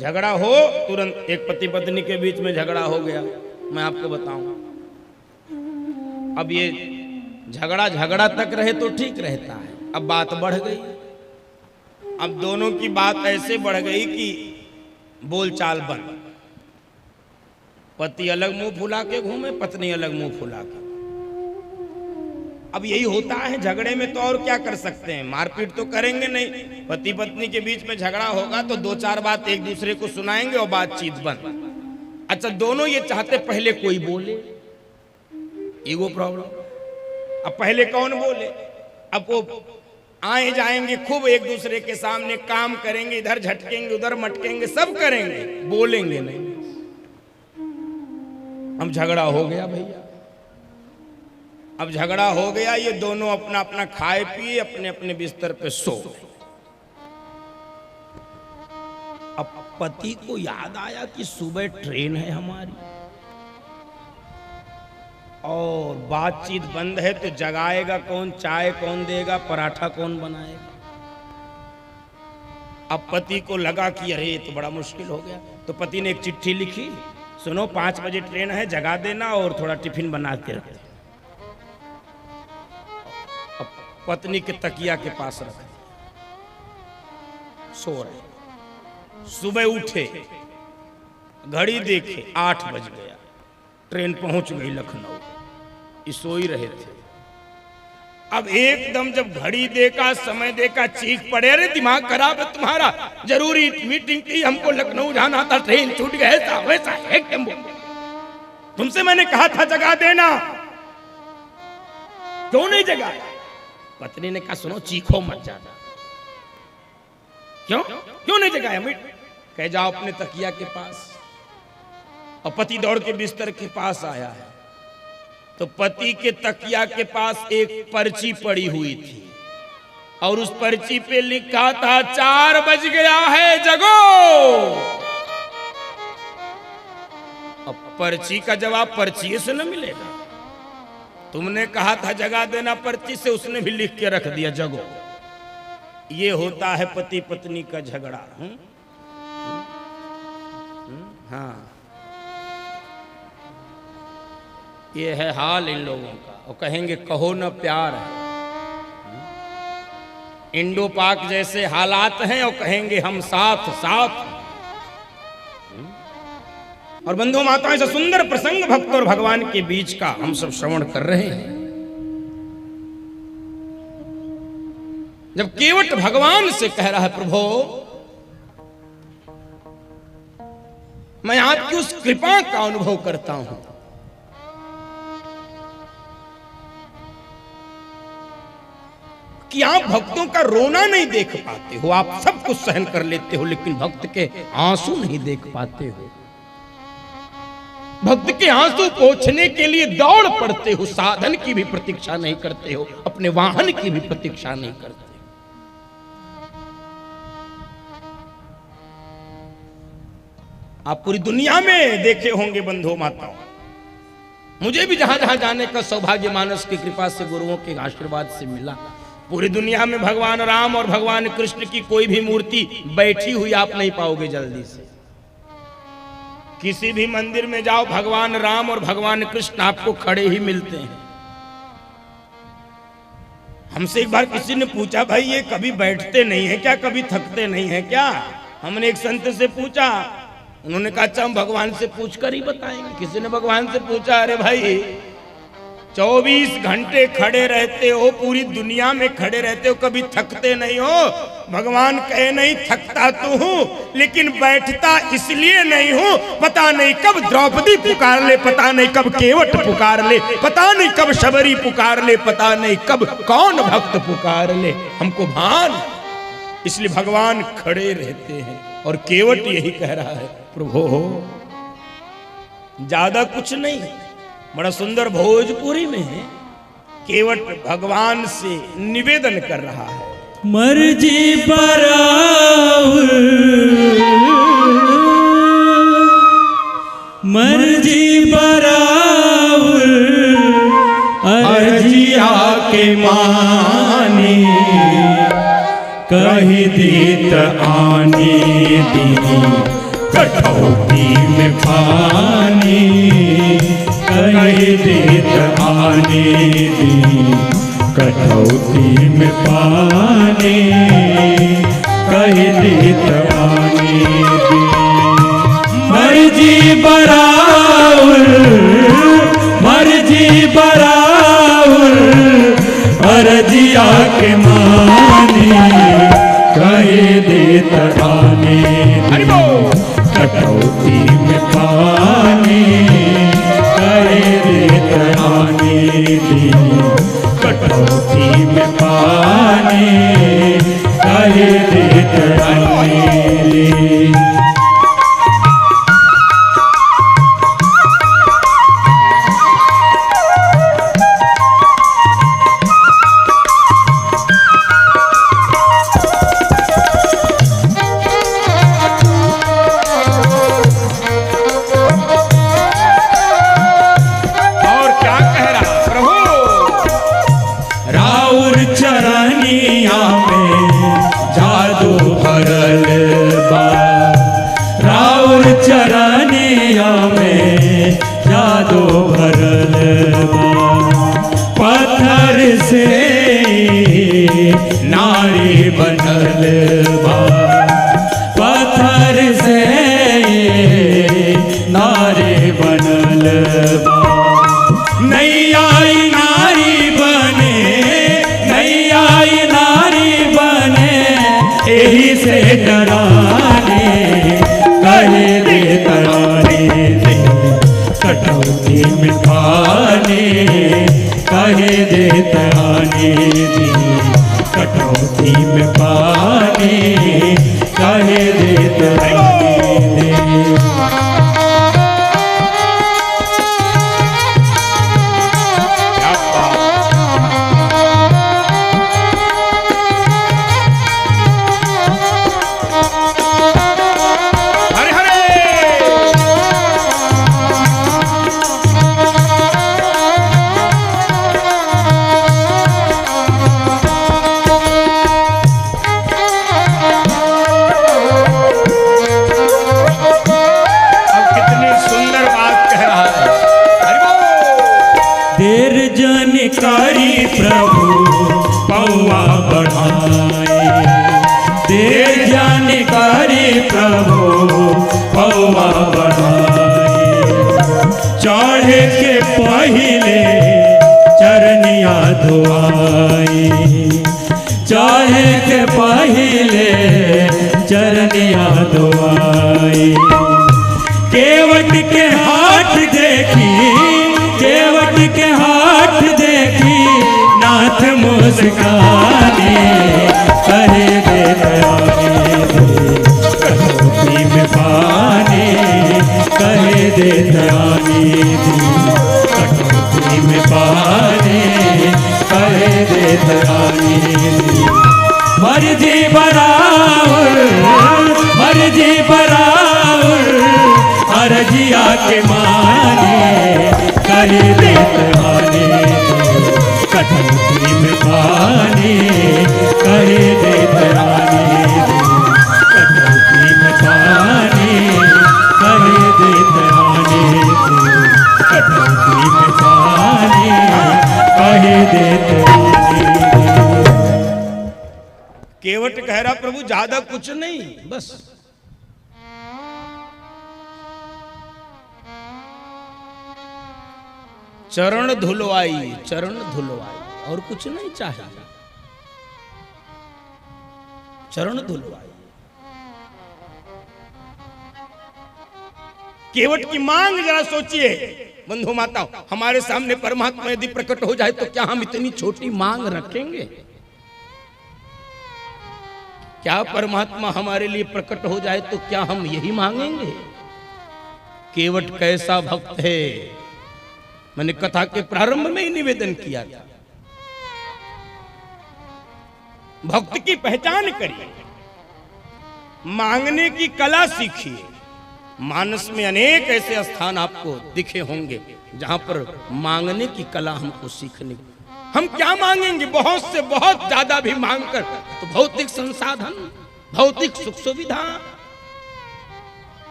झगड़ा हो तुरंत, एक पति पत्नी के बीच में झगड़ा हो गया, मैं आपको बताऊं, अब ये झगड़ा तक रहे तो ठीक रहता है। अब बात बढ़ गई, अब दोनों की बात ऐसे बढ़ गई कि बोलचाल बंद। पति अलग मुंह फुला के घूमे, पत्नी अलग मुंह फुला के। अब यही होता है झगड़े में, तो और क्या कर सकते हैं, मारपीट तो करेंगे नहीं। पति पत्नी के बीच में झगड़ा होगा तो दो चार बात एक दूसरे को सुनाएंगे और बातचीत बंद। अच्छा, दोनों ये चाहते पहले कोई बोले, ईगो प्रॉब्लम। अब पहले कौन बोले? अब वो आए जाएंगे खूब एक दूसरे के सामने, काम करेंगे, इधर झटकेंगे उधर मटकेंगे, सब करेंगे, बोलेंगे नहीं। हम झगड़ा हो गया भैया, अब झगड़ा हो गया, ये दोनों अपना अपना खाए पिए अपने अपने बिस्तर पे सो गए। अब पति को याद आया कि सुबह ट्रेन है हमारी और बातचीत बंद है, तो जगाएगा कौन, चाय कौन देगा, पराठा कौन बनाएगा। अब पति को लगा कि अरे ये तो बड़ा मुश्किल हो गया, तो पति ने एक चिट्ठी लिखी, सुनो 5 बजे ट्रेन है, जगा देना और थोड़ा टिफिन बना के रख देना। पत्नी के तकिया के पास रख दिया, सो रहे। सुबह उठे, घड़ी देखे 8 बज गया, ट्रेन पहुंच गई लखनऊ, ये सो ही रहे थे। अब एकदम जब घड़ी देखा, समय देखा, चीख पड़े, अरे दिमाग खराब है तुम्हारा, जरूरी मीटिंग थी, हमको लखनऊ जाना था, ट्रेन छूट गया, ऐसा वैसा एकदम। तुमसे मैंने कहा था जगा देना, क्यों नहीं जगाया? पत्नी ने कहा सुनो चीखो मत ज्यादा। क्यों नहीं जगाया? कह जाओ अपने तकिया के पास। और पति दौड़ के बिस्तर के पास आया है, तो पति के तकिया के पास एक पर्ची पड़ी हुई थी और उस पर्ची पे लिखा था 4 बज गया है, जगो। अब पर्ची का जवाब पर्ची से न मिलेगा। तुमने कहा था जगा देना पर्ची से, उसने भी लिख के रख दिया जगो। ये होता है पति पत्नी का झगड़ा। हाँ, ये है हाल इन लोगों का। और कहेंगे कहो न प्यार है, इंडो पाक जैसे हालात हैं, और कहेंगे हम साथ साथ। और बंधु माताओं, ऐसा सुंदर प्रसंग भक्त और भगवान के बीच का हम सब श्रवण कर रहे हैं। जब केवट भगवान से कह रहा है प्रभु मैं आपकी उस कृपा का अनुभव करता हूं कि आप भक्तों का रोना नहीं देख पाते हो, आप सब कुछ सहन कर लेते हो, लेकिन भक्त के आंसू नहीं देख पाते हो। भक्त के आंसू पोंछने के लिए दौड़ पड़ते हो, साधन की भी प्रतीक्षा नहीं करते हो, अपने वाहन की भी प्रतीक्षा नहीं करते। आप पूरी दुनिया में देखे होंगे बंधु माताओं, मुझे भी जहां जहां जाने का सौभाग्य मानस की कृपा से, गुरुओं के आशीर्वाद से मिला। पूरी दुनिया में भगवान राम और भगवान कृष्ण की कोई भी मूर्ति बैठी हुई आप नहीं पाओगे जल्दी से। किसी भी मंदिर में जाओ, भगवान राम और भगवान कृष्ण आपको खड़े ही मिलते हैं। हमसे एक बार किसी ने पूछा, भाई ये कभी बैठते नहीं है क्या, कभी थकते नहीं है क्या? हमने एक संत से पूछा, उन्होंने कहा अच्छा हम भगवान से पूछकर ही बताएंगे। किसी ने भगवान से पूछा, अरे भाई 24 घंटे खड़े रहते हो, पूरी दुनिया में खड़े रहते हो, कभी थकते नहीं हो? भगवान कहे नहीं थकता तो हूं, लेकिन बैठता इसलिए नहीं हूं, पता नहीं कब द्रौपदी पुकार ले, पता नहीं कब केवट पुकार ले, पता नहीं कब शबरी पुकार ले, पता नहीं कब कौन भक्त पुकार ले, हमको भान। इसलिए भगवान खड़े रहते हैं। और केवट यही कह रहा है, प्रभु ज्यादा कुछ नहीं, बड़ा सुंदर भोजपुरी में है, केवट भगवान से निवेदन कर रहा है, मर्जी बराबर, मर्जी बराबर, अर्जिया के मानी, कही देत आने दी, कठौती में पानी, कही देत आने दी, कठौती में पानी, कही देत आने दी। मर्जी बराबर, मर्जी बराबर, देत आने दे। चरनिया में जादू भरल बा, पत्थर से नारी बनल बा, पत्थर से नारी बनल बा। नैया नारी बने, नैया नारी बने, यही से डराने कहे दे तराने दे, कटौती में पाने कहे दे तराने दे, कटौती में पाने कहे दे तराने दे। जानकारी प्रभु पौआ बढ़ाए, दे जानकारी प्रभु पौआ बढ़ाए, चढ़े के पहले चरनिया धोआई, चढ़े के पहले चरनिया धोआई। केवट के हाथ देखी, केवट के हाथ देखी, नाथ मुस्काने कहे दे तराने दे, कटौती में पाने कहे दे तराने दे, कटौती में पाने कहे दे तराने दे। मर्जी बराबर, मर्जी बराबर, अर्जिया के माने कहे दे तराने दे, कटौती में पाने कहे दे तराने दे, कटौती में पाने कहे दे तराने दे, कटौती में पाने कहे दे तराने दे। केवट कह रहा प्रभु ज्यादा कुछ नहीं, बस चरण धुलवाई, चरण धुलवाई, और कुछ नहीं चाहिए, चरण धुलवाई। केवट की मांग जरा सोचिए बंधु माताओं, हमारे सामने परमात्मा यदि प्रकट हो जाए तो क्या हम इतनी छोटी मांग रखेंगे? क्या परमात्मा हमारे लिए प्रकट हो जाए तो क्या हम यही मांगेंगे? केवट कैसा भक्त है, मैंने कथा के प्रारंभ में ही निवेदन किया था। भक्त की पहचान करिए, मांगने की कला सीखिए। मानस में अनेक ऐसे स्थान आपको दिखे होंगे जहां पर मांगने की कला हमको सीखने को। हम क्या मांगेंगे? बहुत से बहुत ज्यादा भी मांगकर तो भौतिक संसाधन, भौतिक सुख सुविधा।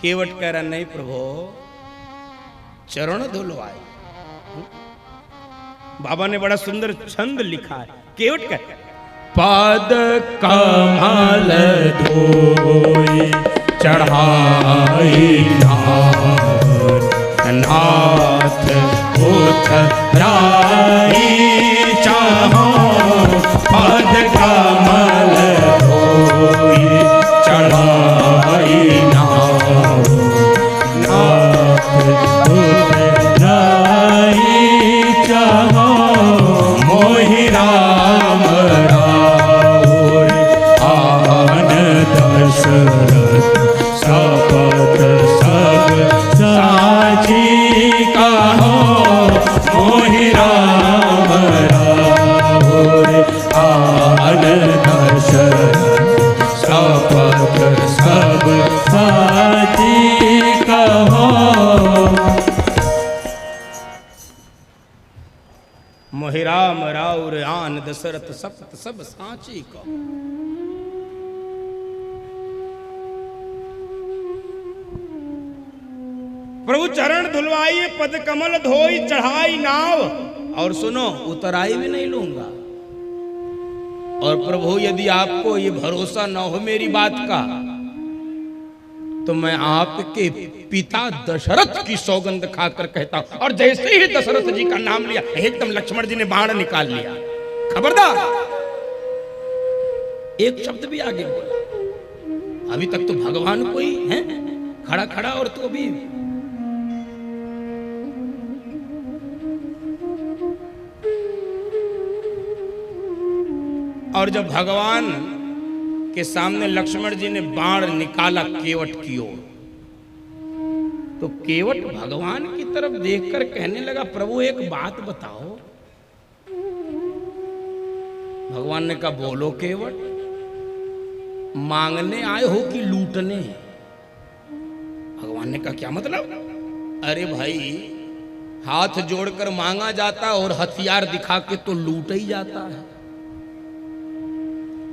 केवट कह रहा नहीं प्रभु, चरण धुलवाए। बाबा ने बड़ा सुंदर छंद लिखा है। केवट कहता है, पाद कमल धोए चढ़ाई नाथ उतराई चाहो, पाद कमल धोए चढ़ाई नाथ उतराई चाहो, मोहि राम राउर आन महान दशरथ सप्त सब सांची को। प्रभु चरण धुलवाई पद कमल धोई चढ़ाई नाव, और सुनो उतराई भी नहीं लूंगा। और प्रभु यदि आपको ये भरोसा न हो मेरी बात का, तो मैं आपके पिता दशरथ की सौगंध खाकर कहता हूं। और जैसे ही दशरथ जी का नाम लिया, एकदम लक्ष्मण जी ने बाण निकाल लिया। खबरदार, एक शब्द भी आगे बोला। अभी तक तो भगवान को ही है खड़ा खड़ा, और तो अभी और जब भगवान के सामने लक्ष्मण जी ने बाण निकाला केवट की ओर, तो केवट भगवान की तरफ देखकर कहने लगा, प्रभु एक बात बताओ। भगवान ने कहा, बोलो केवट, मांगने आए हो कि लूटने? भगवान ने कहा, क्या मतलब? अरे भाई, हाथ जोड़कर मांगा जाता और हथियार दिखा के तो लूट ही जाता है।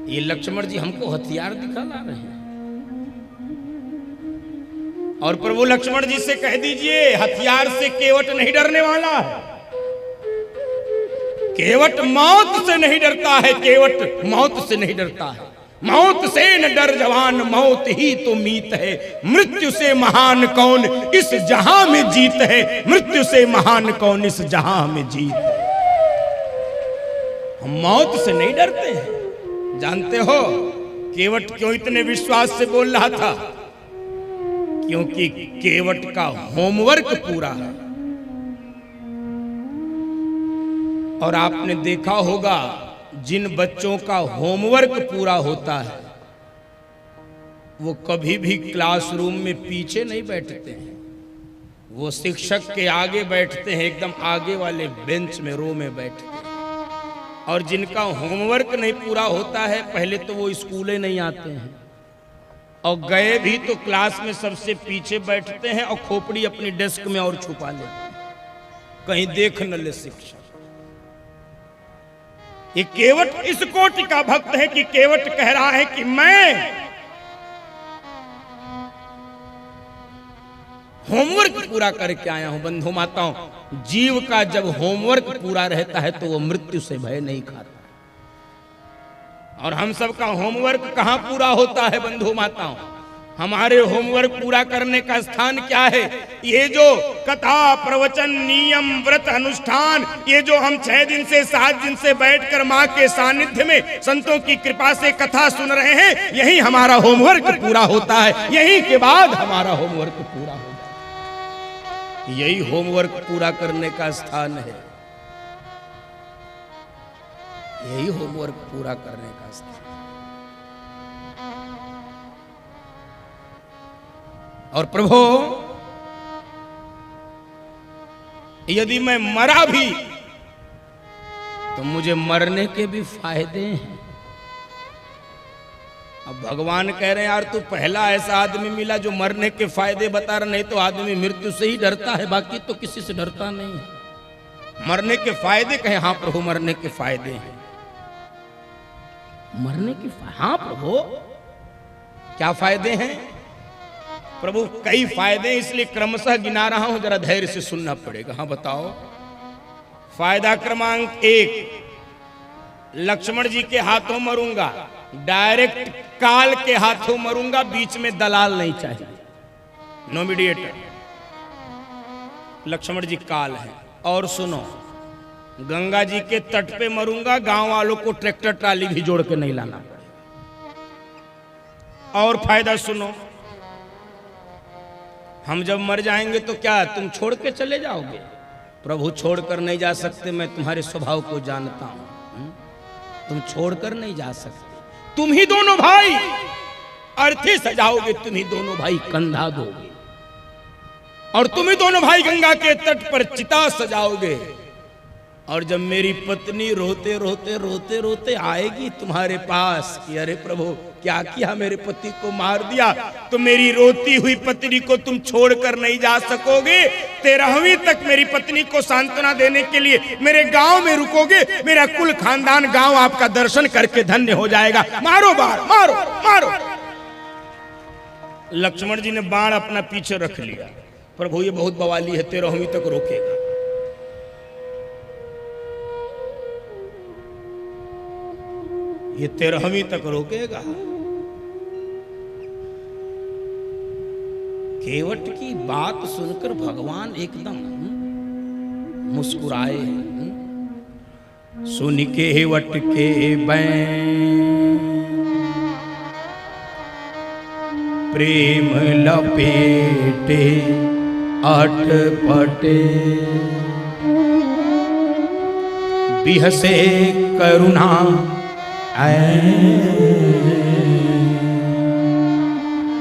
ये लक्ष्मण जी हमको हथियार दिखा ला रहे हैं। और प्रभु लक्ष्मण जी से कह दीजिए, हथियार से केवट नहीं डरने वाला है। केवट मौत से नहीं डरता है, केवट मौत से नहीं डरता है। मौत से न डर जवान, मौत ही तो मीत है। मृत्यु से महान कौन इस जहां में जीत है, मृत्यु से महान कौन इस जहां में जीत है। हम मौत से नहीं डरते हैं। जानते हो केवट क्यों इतने विश्वास से बोल रहा था? क्योंकि केवट का होमवर्क पूरा है। और आपने देखा होगा, जिन बच्चों का होमवर्क पूरा होता है वो कभी भी क्लासरूम में पीछे नहीं बैठते हैं, वो शिक्षक के आगे बैठते हैं, एकदम आगे वाले बेंच में, रो में बैठते हैं। और जिनका होमवर्क नहीं पूरा होता है, पहले तो वो स्कूले नहीं आते हैं, और गए भी तो क्लास में सबसे पीछे बैठते हैं और खोपड़ी अपनी डेस्क में और छुपा लेते हैं, कहीं देख न ले शिक्षक। ये केवट इस कोटि का भक्त है कि केवट कह रहा है कि मैं होमवर्क पूरा करके आया हूं। बंधु माताओं, जीव का जब होमवर्क पूरा रहता है तो वो मृत्यु से भय नहीं खाता। और हम सबका होमवर्क कहां पूरा होता है बंधु माताओं? हमारे होमवर्क पूरा करने का स्थान क्या है? ये जो कथा प्रवचन नियम व्रत अनुष्ठान, ये जो हम 6 दिन से 7 दिन से बैठकर माँ के सानिध्य में संतों की कृपा से कथा सुन रहे हैं, यही हमारा होमवर्क पूरा होता है। यही के बाद हमारा होमवर्क पूरा होता है। यही होमवर्क पूरा करने का स्थान है। यही होमवर्क पूरा करने का स्थान। और प्रभु, यदि मैं मरा भी तो मुझे मरने के भी फायदे हैं। अब भगवान कह रहे हैं, यार तू पहला ऐसा आदमी मिला जो मरने के फायदे बता रहा, नहीं तो आदमी मृत्यु से ही डरता है, बाकी तो किसी से डरता नहीं है। मरने के फायदे कहे? हाँ प्रभु, मरने के फायदे हैं। मरने के हाँ प्रभु, क्या फायदे हैं? प्रभु कई फायदे, इसलिए क्रमशः गिना रहा हूं, जरा धैर्य से सुनना पड़ेगा। हाँ बताओ। फायदा क्रमांक 1, लक्ष्मण जी के हाथों मरूंगा, डायरेक्ट काल के हाथों मरूंगा, बीच में दलाल नहीं चाहिए, नो मीडिएटर। लक्ष्मण जी काल है। और सुनो, गंगा जी के तट पे मरूंगा, गांव वालों को ट्रैक्टर ट्राली भी जोड़ के नहीं लाना पड़ेगा। और फायदा सुनो, हम जब मर जाएंगे तो क्या तुम छोड़ के चले जाओगे? प्रभु छोड़कर नहीं जा सकते, मैं तुम्हारे स्वभाव को जानता हूं। तुम छोड़कर नहीं जा सकते। तुम ही दोनों भाई अर्थी सजाओगे, तुम ही दोनों भाई कंधा दोगे, और तुम ही दोनों भाई गंगा के तट पर चिता सजाओगे, और जब मेरी पत्नी रोते रोते रोते रोते आएगी तुम्हारे पास कि अरे प्रभु क्या किया, मेरे पति को मार दिया, तो मेरी रोती हुई पत्नी को तुम छोड़कर नहीं जा सकोगे। 13वीं तक मेरी पत्नी को सांत्वना देने के लिए मेरे गांव में रुकोगे। मेरा कुल खानदान गांव आपका दर्शन करके धन्य हो जाएगा। मारो बाण, मारो मारो। लक्ष्मण जी ने बाण अपना पीछे रख लिया। प्रभु ये बहुत बवाली है, 13वीं तक रोकेगा। ये 13वीं तक रोकेगा। केवट की बात सुनकर भगवान एकदम मुस्कुराए। सुन केवट के बैन प्रेम लपेटे अटपटे, बिहसे करुणा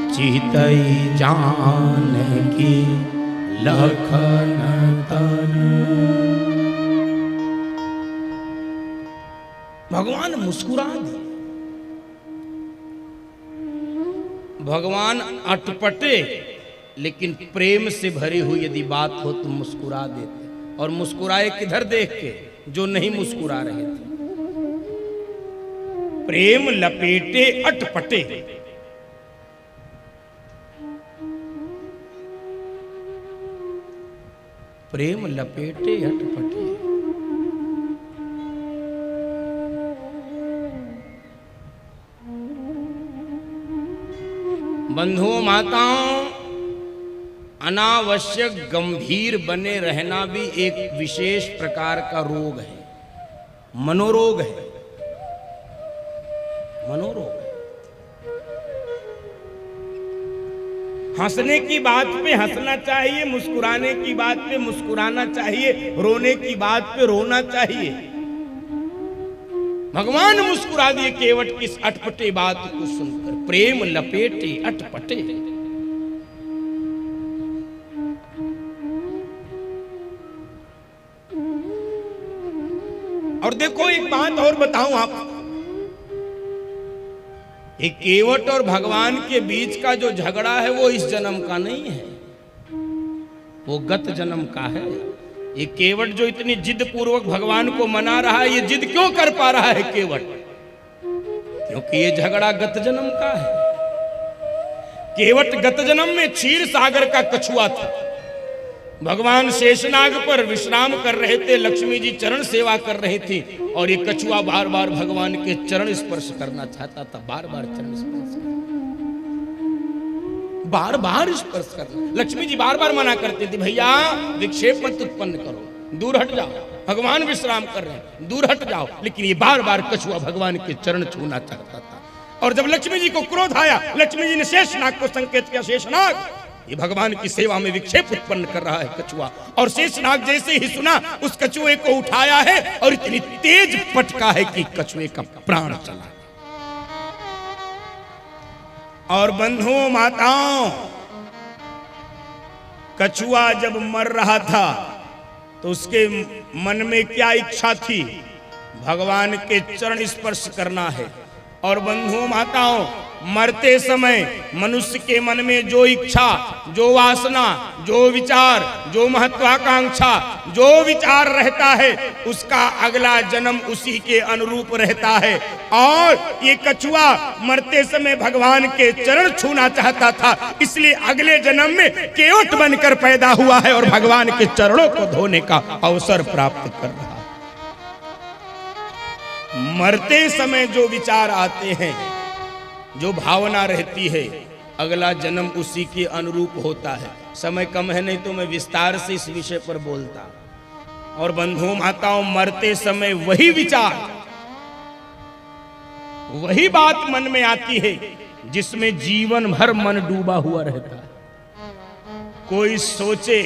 चितई जानकी लखन तन। भगवान मुस्कुरा दिए। भगवान अटपटे लेकिन प्रेम से भरी हुई यदि बात हो तो मुस्कुरा देते। और मुस्कुराए किधर देख के? जो नहीं मुस्कुरा रहे थे। प्रेम लपेटे अटपटे, प्रेम लपेटे अटपटे। बंधुओं माताओं, अनावश्यक गंभीर बने रहना भी एक विशेष प्रकार का रोग है, मनोरोग है। मनोरोग। हंसने की बात पे हंसना चाहिए, मुस्कुराने की बात पे मुस्कुराना चाहिए, रोने की बात पे रोना चाहिए। भगवान मुस्कुरा दिए केवट की इस अटपटे बात को सुनकर। प्रेम लपेटे अटपटे। और देखो एक बात और बताऊं आपको, ये केवट और भगवान के बीच का जो झगड़ा है वो इस जन्म का नहीं है, वो गत जन्म का है। ये केवट जो इतनी जिद पूर्वक भगवान को मना रहा है, ये जिद क्यों कर पा रहा है केवट? क्योंकि ये झगड़ा गत जन्म का है। केवट गत जन्म में क्षीर सागर का कछुआ था। भगवान शेषनाग पर विश्राम कर रहे थे, लक्ष्मी जी चरण सेवा कर रही थी और ये कछुआ बार बार भगवान के चरण स्पर्श करना चाहता था। बार बार चरण स्पर्श करना, बार बार स्पर्श करना। लक्ष्मी जी बार बार मना करती थी, भैया विक्षेप मत उत्पन्न करो, दूर हट जाओ, भगवान विश्राम कर रहे हैं, दूर हट जाओ। लेकिन ये बार बार कछुआ भगवान के चरण छूना चाहता था। और जब लक्ष्मी जी को क्रोध आया, लक्ष्मी जी ने शेषनाग को संकेत किया, शेषनाग ये भगवान की सेवा में विक्षेप उत्पन्न कर रहा है कछुआ। और शेषनाग जैसे ही सुना, उस कछुए को उठाया है और इतनी तेज पटका है कि कछुए का प्राण चला। और बंधुओं माताओं, कछुआ जब मर रहा था तो उसके मन में क्या इच्छा थी? भगवान के चरण स्पर्श करना है। और बंधुओं माताओं, मरते समय मनुष्य के मन में जो इच्छा, जो वासना, जो विचार, जो महत्वाकांक्षा, जो विचार रहता है, उसका अगला जन्म उसी के अनुरूप रहता है। और ये कछुआ मरते समय भगवान के चरण छूना चाहता था, इसलिए अगले जन्म में केवट बनकर पैदा हुआ है और भगवान के चरणों को धोने का अवसर प्राप्त कर रहा है। मरते समय जो विचार आते हैं, जो भावना रहती है, अगला जन्म उसी के अनुरूप होता है। समय कम है, नहीं तो मैं विस्तार से इस विषय पर बोलता। और बंधुओं माताओं, मरते समय वही विचार, वही बात मन में आती है जिसमें जीवन भर मन डूबा हुआ रहता है। कोई सोचे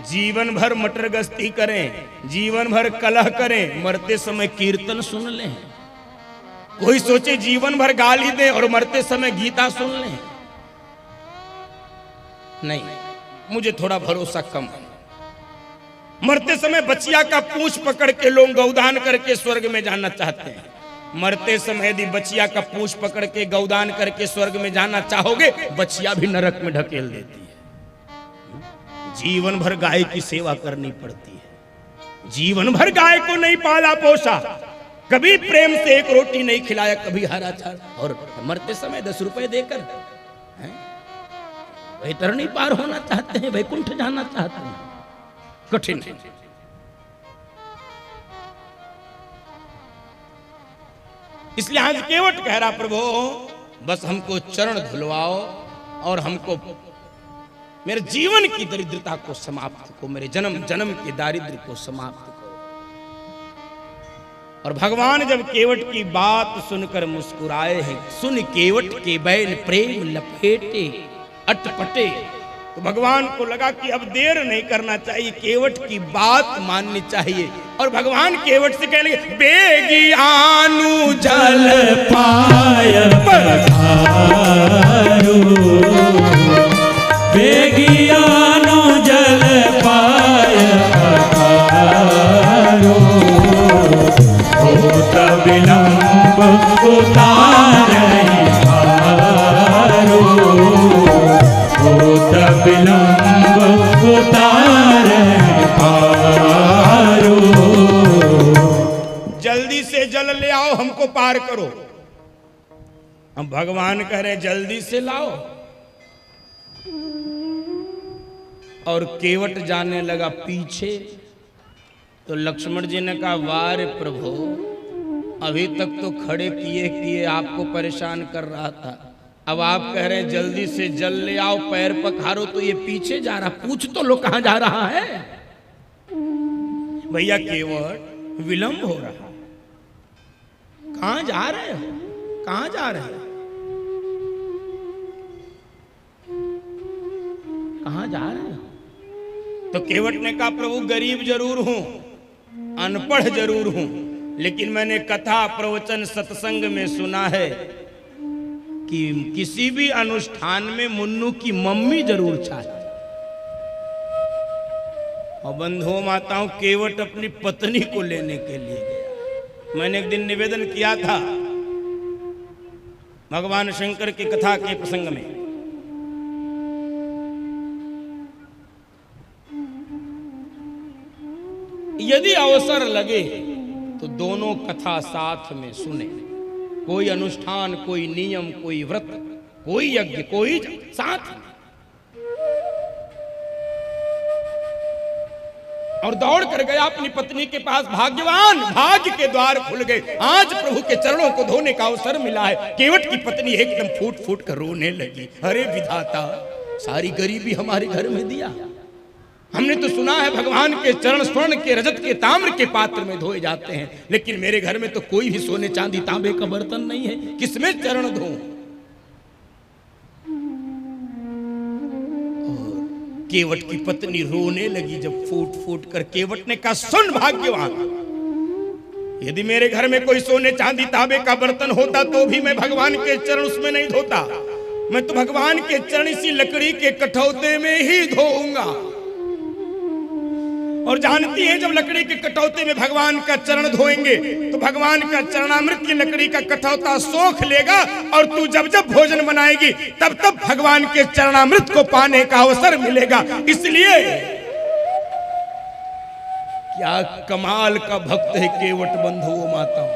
जीवन भर मटर गश्ती करें, जीवन भर कलह करें, मरते समय कीर्तन सुन लें। कोई सोचे जीवन भर गाली दे और मरते समय गीता सुन लें। नहीं, मुझे थोड़ा भरोसा कम है। मरते समय बचिया का पूंछ पकड़ के लोग गौदान करके स्वर्ग में जाना चाहते हैं। मरते समय यदि बचिया का पूंछ पकड़ के गौदान करके स्वर्ग में जाना चाहोगे, बचिया भी नरक में ढकेल देती है। जीवन भर गाय की सेवा करनी पड़ती है। जीवन भर गाय को नहीं पाला पोसा, कभी प्रेम से एक रोटी नहीं खिलाया, कभी हरा चार, और मरते समय 10 रुपए देकर वैतरणी पार होना चाहते हैं, वैकुंठ जाना चाहते हैं। कठिन है। इसलिए आज केवट कह रहा, प्रभु बस हमको चरण धुलवाओ और हमको मेरे जीवन की दरिद्रता को समाप्त को, मेरे जन्म जन्म के दारिद्र्य को समाप्त करो। और भगवान जब केवट की बात सुनकर मुस्कुराए हैं, सुन केवट के बैल प्रेम लपेटे अटपटे, तो भगवान को लगा कि अब देर नहीं करना चाहिए, केवट की बात माननी चाहिए। और भगवान केवट से कहने लगे, बेगियानु जल पाय पधारो, बेगियानु जल पाय पधारो, होत विलंब उतारहि भारो, होत विलंब उतारहि भारो। जल्दी से जल ले आओ, हमको पार करो। हम भगवान कह रहे जल्दी से लाओ, और केवट जाने लगा पीछे। तो लक्ष्मण जी ने कहा, वाह रे प्रभु, अभी तक तो खड़े किए किए आपको परेशान कर रहा था, अब आप कह रहे हैं जल्दी से जल ले आओ, पैर पखारो, तो ये पीछे जा रहा, पूछ तो लो कहां जा रहा है। भैया केवट विलंब हो रहा, कहां जा रहे हो, कहां जा रहे हो, कहां जा रहे हो। तो केवट ने कहा, प्रभु गरीब जरूर हूं, अनपढ़ जरूर हूं, लेकिन मैंने कथा प्रवचन सत्संग में सुना है कि किसी भी अनुष्ठान में मुन्नू की मम्मी जरूर चाहिए। और बंधुओं माताओं, केवट अपनी पत्नी को लेने के लिए गया। मैंने एक दिन निवेदन किया था भगवान शंकर की कथा के प्रसंग में, यदि अवसर लगे तो दोनों कथा साथ में सुने। कोई अनुष्ठान, कोई नियम, कोई व्रत, कोई यज्ञ, कोई साथ में। और दौड़ कर गया अपनी पत्नी के पास। भाग्यवान, भाग्य के द्वार खुल गए, आज प्रभु के चरणों को धोने का अवसर मिला है। केवट की पत्नी एकदम फूट फूट कर रोने लगी, अरे विधाता, सारी गरीबी हमारे घर में दिया। हमने तो सुना है भगवान के चरण स्वर्ण के, रजत के, ताम्र के पात्र में धोए जाते हैं, लेकिन मेरे घर में तो कोई भी सोने चांदी तांबे का बर्तन नहीं है, किसमें चरण धो। केवट की पत्नी रोने लगी जब फूट फूट कर। केवट ने कहा, सुन भाग्यवान, यदि मेरे घर में कोई सोने चांदी तांबे का बर्तन होता तो भी मैं भगवान के चरण उसमें नहीं धोता। मैं तो भगवान के चरण इसी लकड़ी के कठौते में ही धोऊंगा। और जानती है, जब लकड़ी के कटौते में भगवान का चरण धोएंगे तो भगवान का चरणामृत की लकड़ी का कटौता सोख लेगा, और तू जब जब भोजन बनाएगी तब तब भगवान के चरणामृत को पाने का अवसर मिलेगा। इसलिए क्या कमाल का भक्त है केवट बंधुओं माताओं।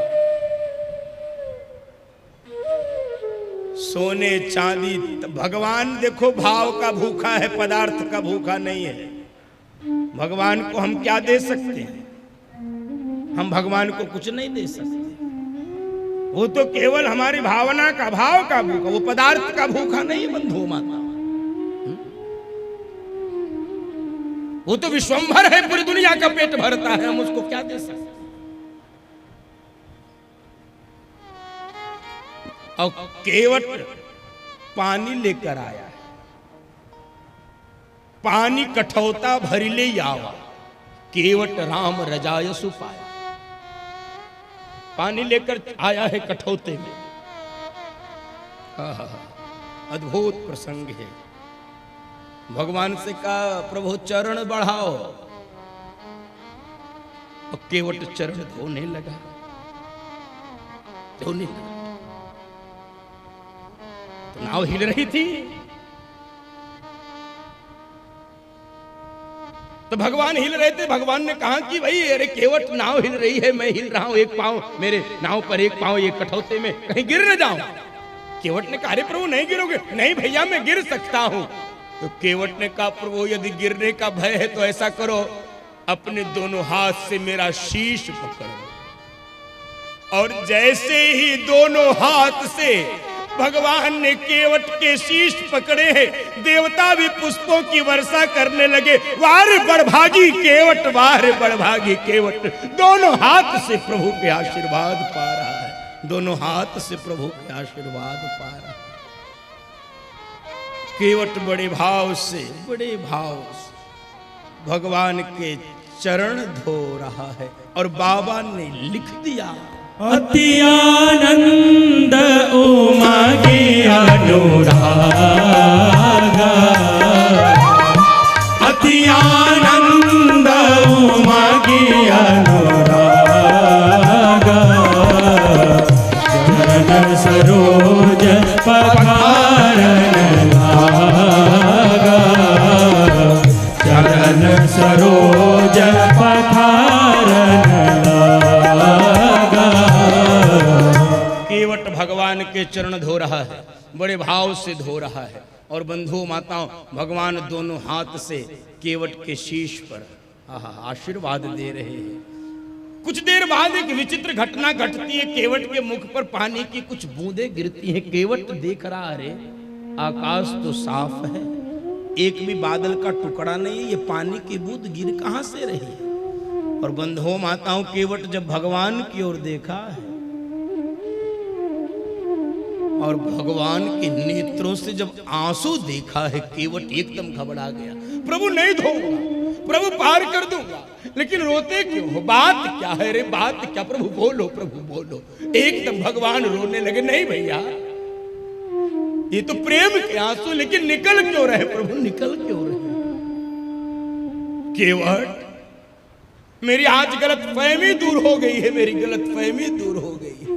सोने चांदी, भगवान देखो भाव का भूखा है, पदार्थ का भूखा नहीं है। भगवान को हम क्या दे सकते हैं? हम भगवान को कुछ नहीं दे सकते। वो तो केवल हमारी भावना का, भाव का भूखा, वो पदार्थ का भूखा नहीं है बंधुओं माता। वो तो विश्वंभर है, पूरी दुनिया का पेट भरता है, हम उसको क्या दे सकते हैं? और केवट पानी लेकर आया, पानी कठौता भरिले यावा, केवट राम रजायसु पाया। पानी लेकर आया है कठौते में। अद्भुत प्रसंग है। भगवान से कहा, प्रभु चरण बढ़ाओ, और केवट चरण धोने लगा। तो नाव हिल रही थी, तो भगवान हिल रहे थे। भगवान ने कहा कि भाई अरे केवट नाव हिल रही है, मैं हिल रहा हूं, एक पांव मेरे नाव पर, एक पांव ये कठौते में, कहीं गिर न जाऊं। केवट ने कहा अरे प्रभु नहीं गिरोगे। नहीं भैया मैं गिर सकता हूं। तो केवट ने कहा प्रभु यदि गिरने का भय है तो ऐसा करो, अपने दोनों हाथ से मेरा शीश पकड़ो। और जैसे ही दोनों हाथ से भगवान ने केवट के शीश पकड़े हैं, देवता भी पुष्पों की वर्षा करने लगे। वार बड़भागी केवट, वार बड़भागी केवट। दोनों हाथ से प्रभु के आशीर्वाद पा रहा है, दोनों हाथ से प्रभु के आशीर्वाद पा रहा है। केवट बड़े भाव से भगवान के चरण धो रहा है। और बाबा ने लिख दिया अति आनंद उमगे अनुरागा, अति आनंद उमगे अनुरागा। चरण सरोज पखारन लागा, चरण सरोज पखारन लागा। केवट भगवान के चरण धो रहा है, बड़े भाव से धो रहा है। और बंधु माताओं, भगवान दोनों हाथ से केवट के शीश पर आशीर्वाद दे रहे हैं। कुछ देर बाद एक विचित्र घटना घटती है। केवट के मुख पर पानी की कुछ बूंदें गिरती हैं। केवट देख रहा, अरे आकाश तो साफ है, एक भी बादल का टुकड़ा नहीं, ये पानी की बूंद गिर कहां से रही है। और बंधुओं माताओं, केवट जब भगवान की ओर देखा है और भगवान के नेत्रों से जब आंसू देखा है, केवट एकदम घबरा गया। प्रभु नहीं धोऊंगा, प्रभु पार कर दूंगा, लेकिन रोते क्यों हो? बात क्या है रे, बात क्या? प्रभु बोलो, प्रभु बोलो। एकदम भगवान रोने लगे। नहीं भैया, ये तो प्रेम के आंसू, लेकिन निकल क्यों रहे प्रभु, निकल क्यों रहे? केवट, मेरी आज गलतफहमी दूर हो गई है, मेरी गलतफहमी दूर हो गई है।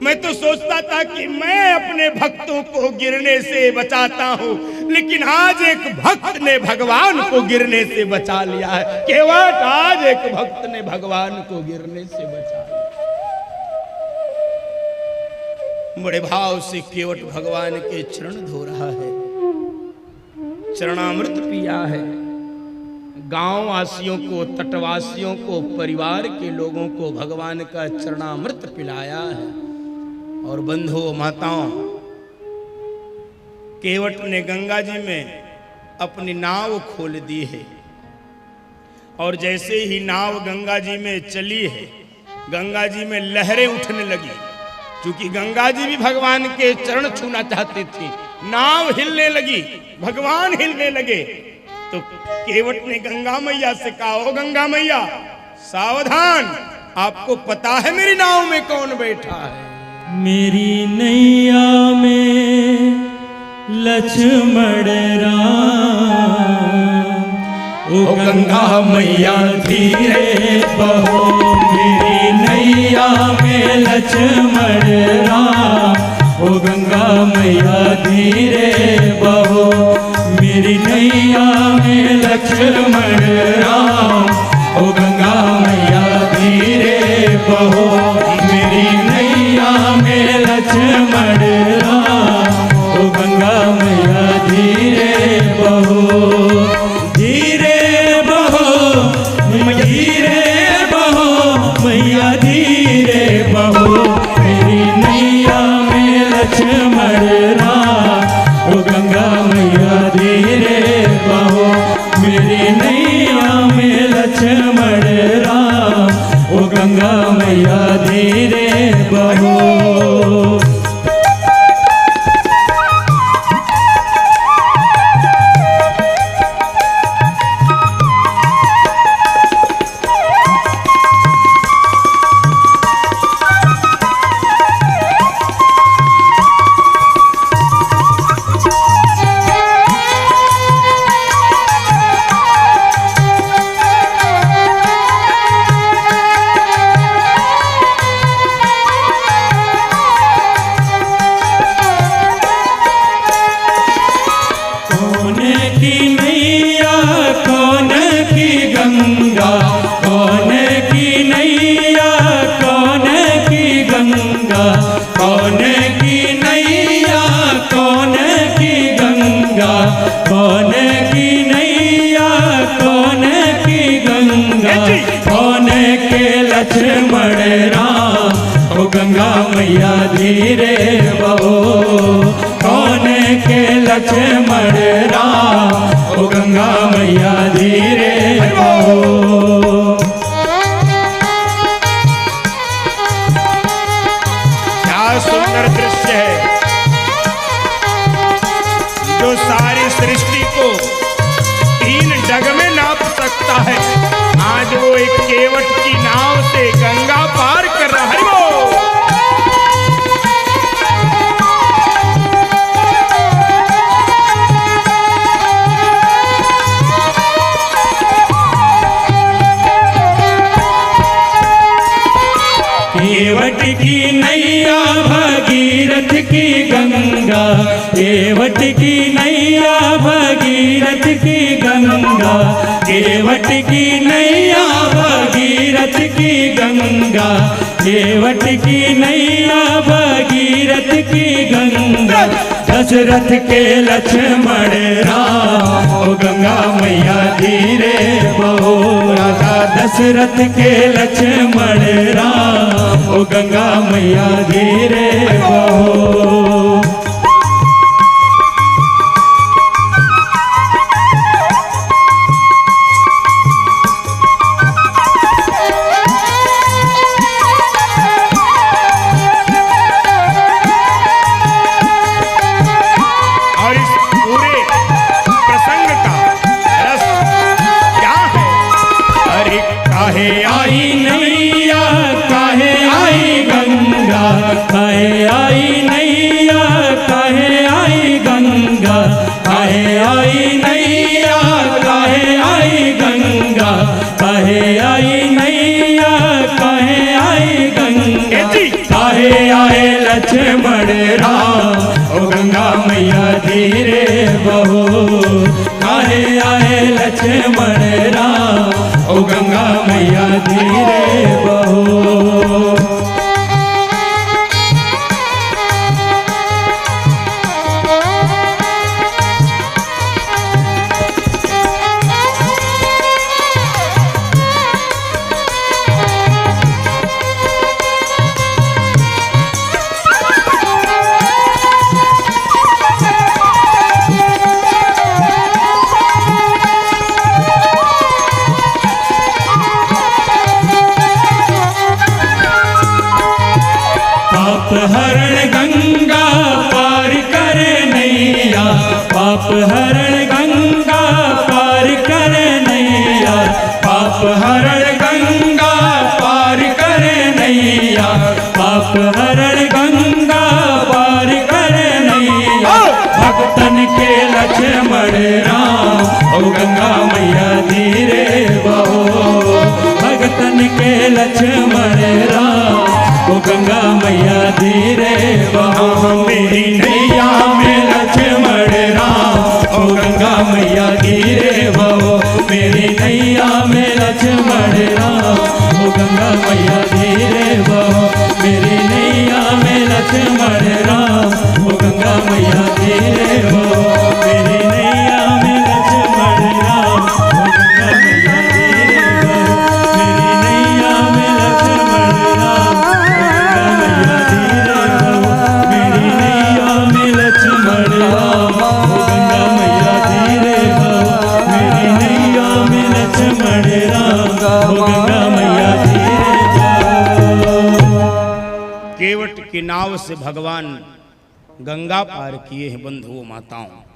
मैं तो सोचता था कि मैं अपने भक्तों को गिरने से बचाता हूं, लेकिन आज एक भक्त ने भगवान को गिरने से बचा लिया है। केवट, आज एक भक्त ने भगवान को गिरने से बचा लिया। बड़े भाव से केवट भगवान के चरण धो रहा है, चरणामृत पिया है। गांव वासियों को, तटवासियों को, परिवार के लोगों को भगवान का चरणामृत पिलाया है। और बंधुओं माताओं, केवट ने गंगा जी में अपनी नाव खोल दी है। और जैसे ही नाव गंगा जी में चली है, गंगा जी में लहरें उठने लगी। क्योंकि गंगा जी भी भगवान के चरण छूना चाहती थी। नाव हिलने लगी, भगवान हिलने लगे। तो केवट ने गंगा मैया से कहा, ओ गंगा मैया सावधान, आपको पता है मेरी नाव में कौन बैठा है? मेरी नैया में लक्ष्मण राम, ओ गंगा मैया धीरे बहो। मेरी नैया में लक्ष्मण राम, ओ गंगा मैया धीरे बहो। मेरी नैया में लक्ष्मण राम, ओ गंगा मैया धीरे बहो। मेरी नैया में लक्ष्मण राम, ओ गंगा मैया धीरे बहो। धीरे बहो मैया धीरे बहो। मेरी नैया में लक्ष्मण राम, ओ गंगा मैया धीरे बहो। मेरी नैया में लक्ष्मण राम, ओ गंगा मैया धीरे बहो। लक्ष्मण राम, ओ गंगा मैया धीरे बहो। क्या सुंदर दृश्य है जो सारी सृष्टि को 3 डग में नाप सकता है। आज वो एक केवट की नाव से गंगा पार कर रहा है। केवट की नैया भगीरथ की गंगा, केवट की नैया भगीरथ की गंगा, केवट की नैया भगीरथ की गंगा, केवट की नैया भगीरथ की गंगा। दशरथ के लक्ष्मण राम, ओ गंगा मैया धीरे बहो। राजा दशरथ के लक्ष्मण राम, ओ गंगा मैया धीरे बहो। काहे आई नैया, काहे आई गंगा, काहे आई नैया, काहे आई गंगा, काहे आई नैया, काहे आई गंगा, काहे आई नैया, काहे आई गंगा। काहे आए लक्ष्मण राम, ओ गंगा मैया धीरे बहो। काहे आए लक्ष्मण राम, ओ गंगा मैया धीरे बहो। हरण गंगा पार कर नैया, पाप हरण गंगा पार कर नैया, पाप हरण गंगा पार कर नैया, पाप हरण गंगा पार कर नैया। भक्तन के लक्ष्मण राम, ओ गंगा मैया धीरे बहो। भक्तन के लक्ष्मण राम, ओ गंगा मैया धीरे बहो। मेरी नैया में लक्ष्मण राम, ओ गंगा मैया धीरे बहो। मेरी नैया में लक्ष्मण राम, ओ गंगा मैया धीरे बहो। मेरी नैया में लक्ष्मण राम, ओ गंगा मैया धीरे बहो। मेरी नैया में लक्ष्मण राम, ओ गंगा मैया धीरे बहो। मेरी नैया में लक्ष्मण राम, मेरी नैया में लक्ष्मण राम, ओ गंगा मैया धीरे बहो। मेरी नैया में लक्ष्मण राम, ओ गंगा मैया धीरे बहो। केवट की नाव से भगवान गंगा पार किए हैं बंधुओं माताओं।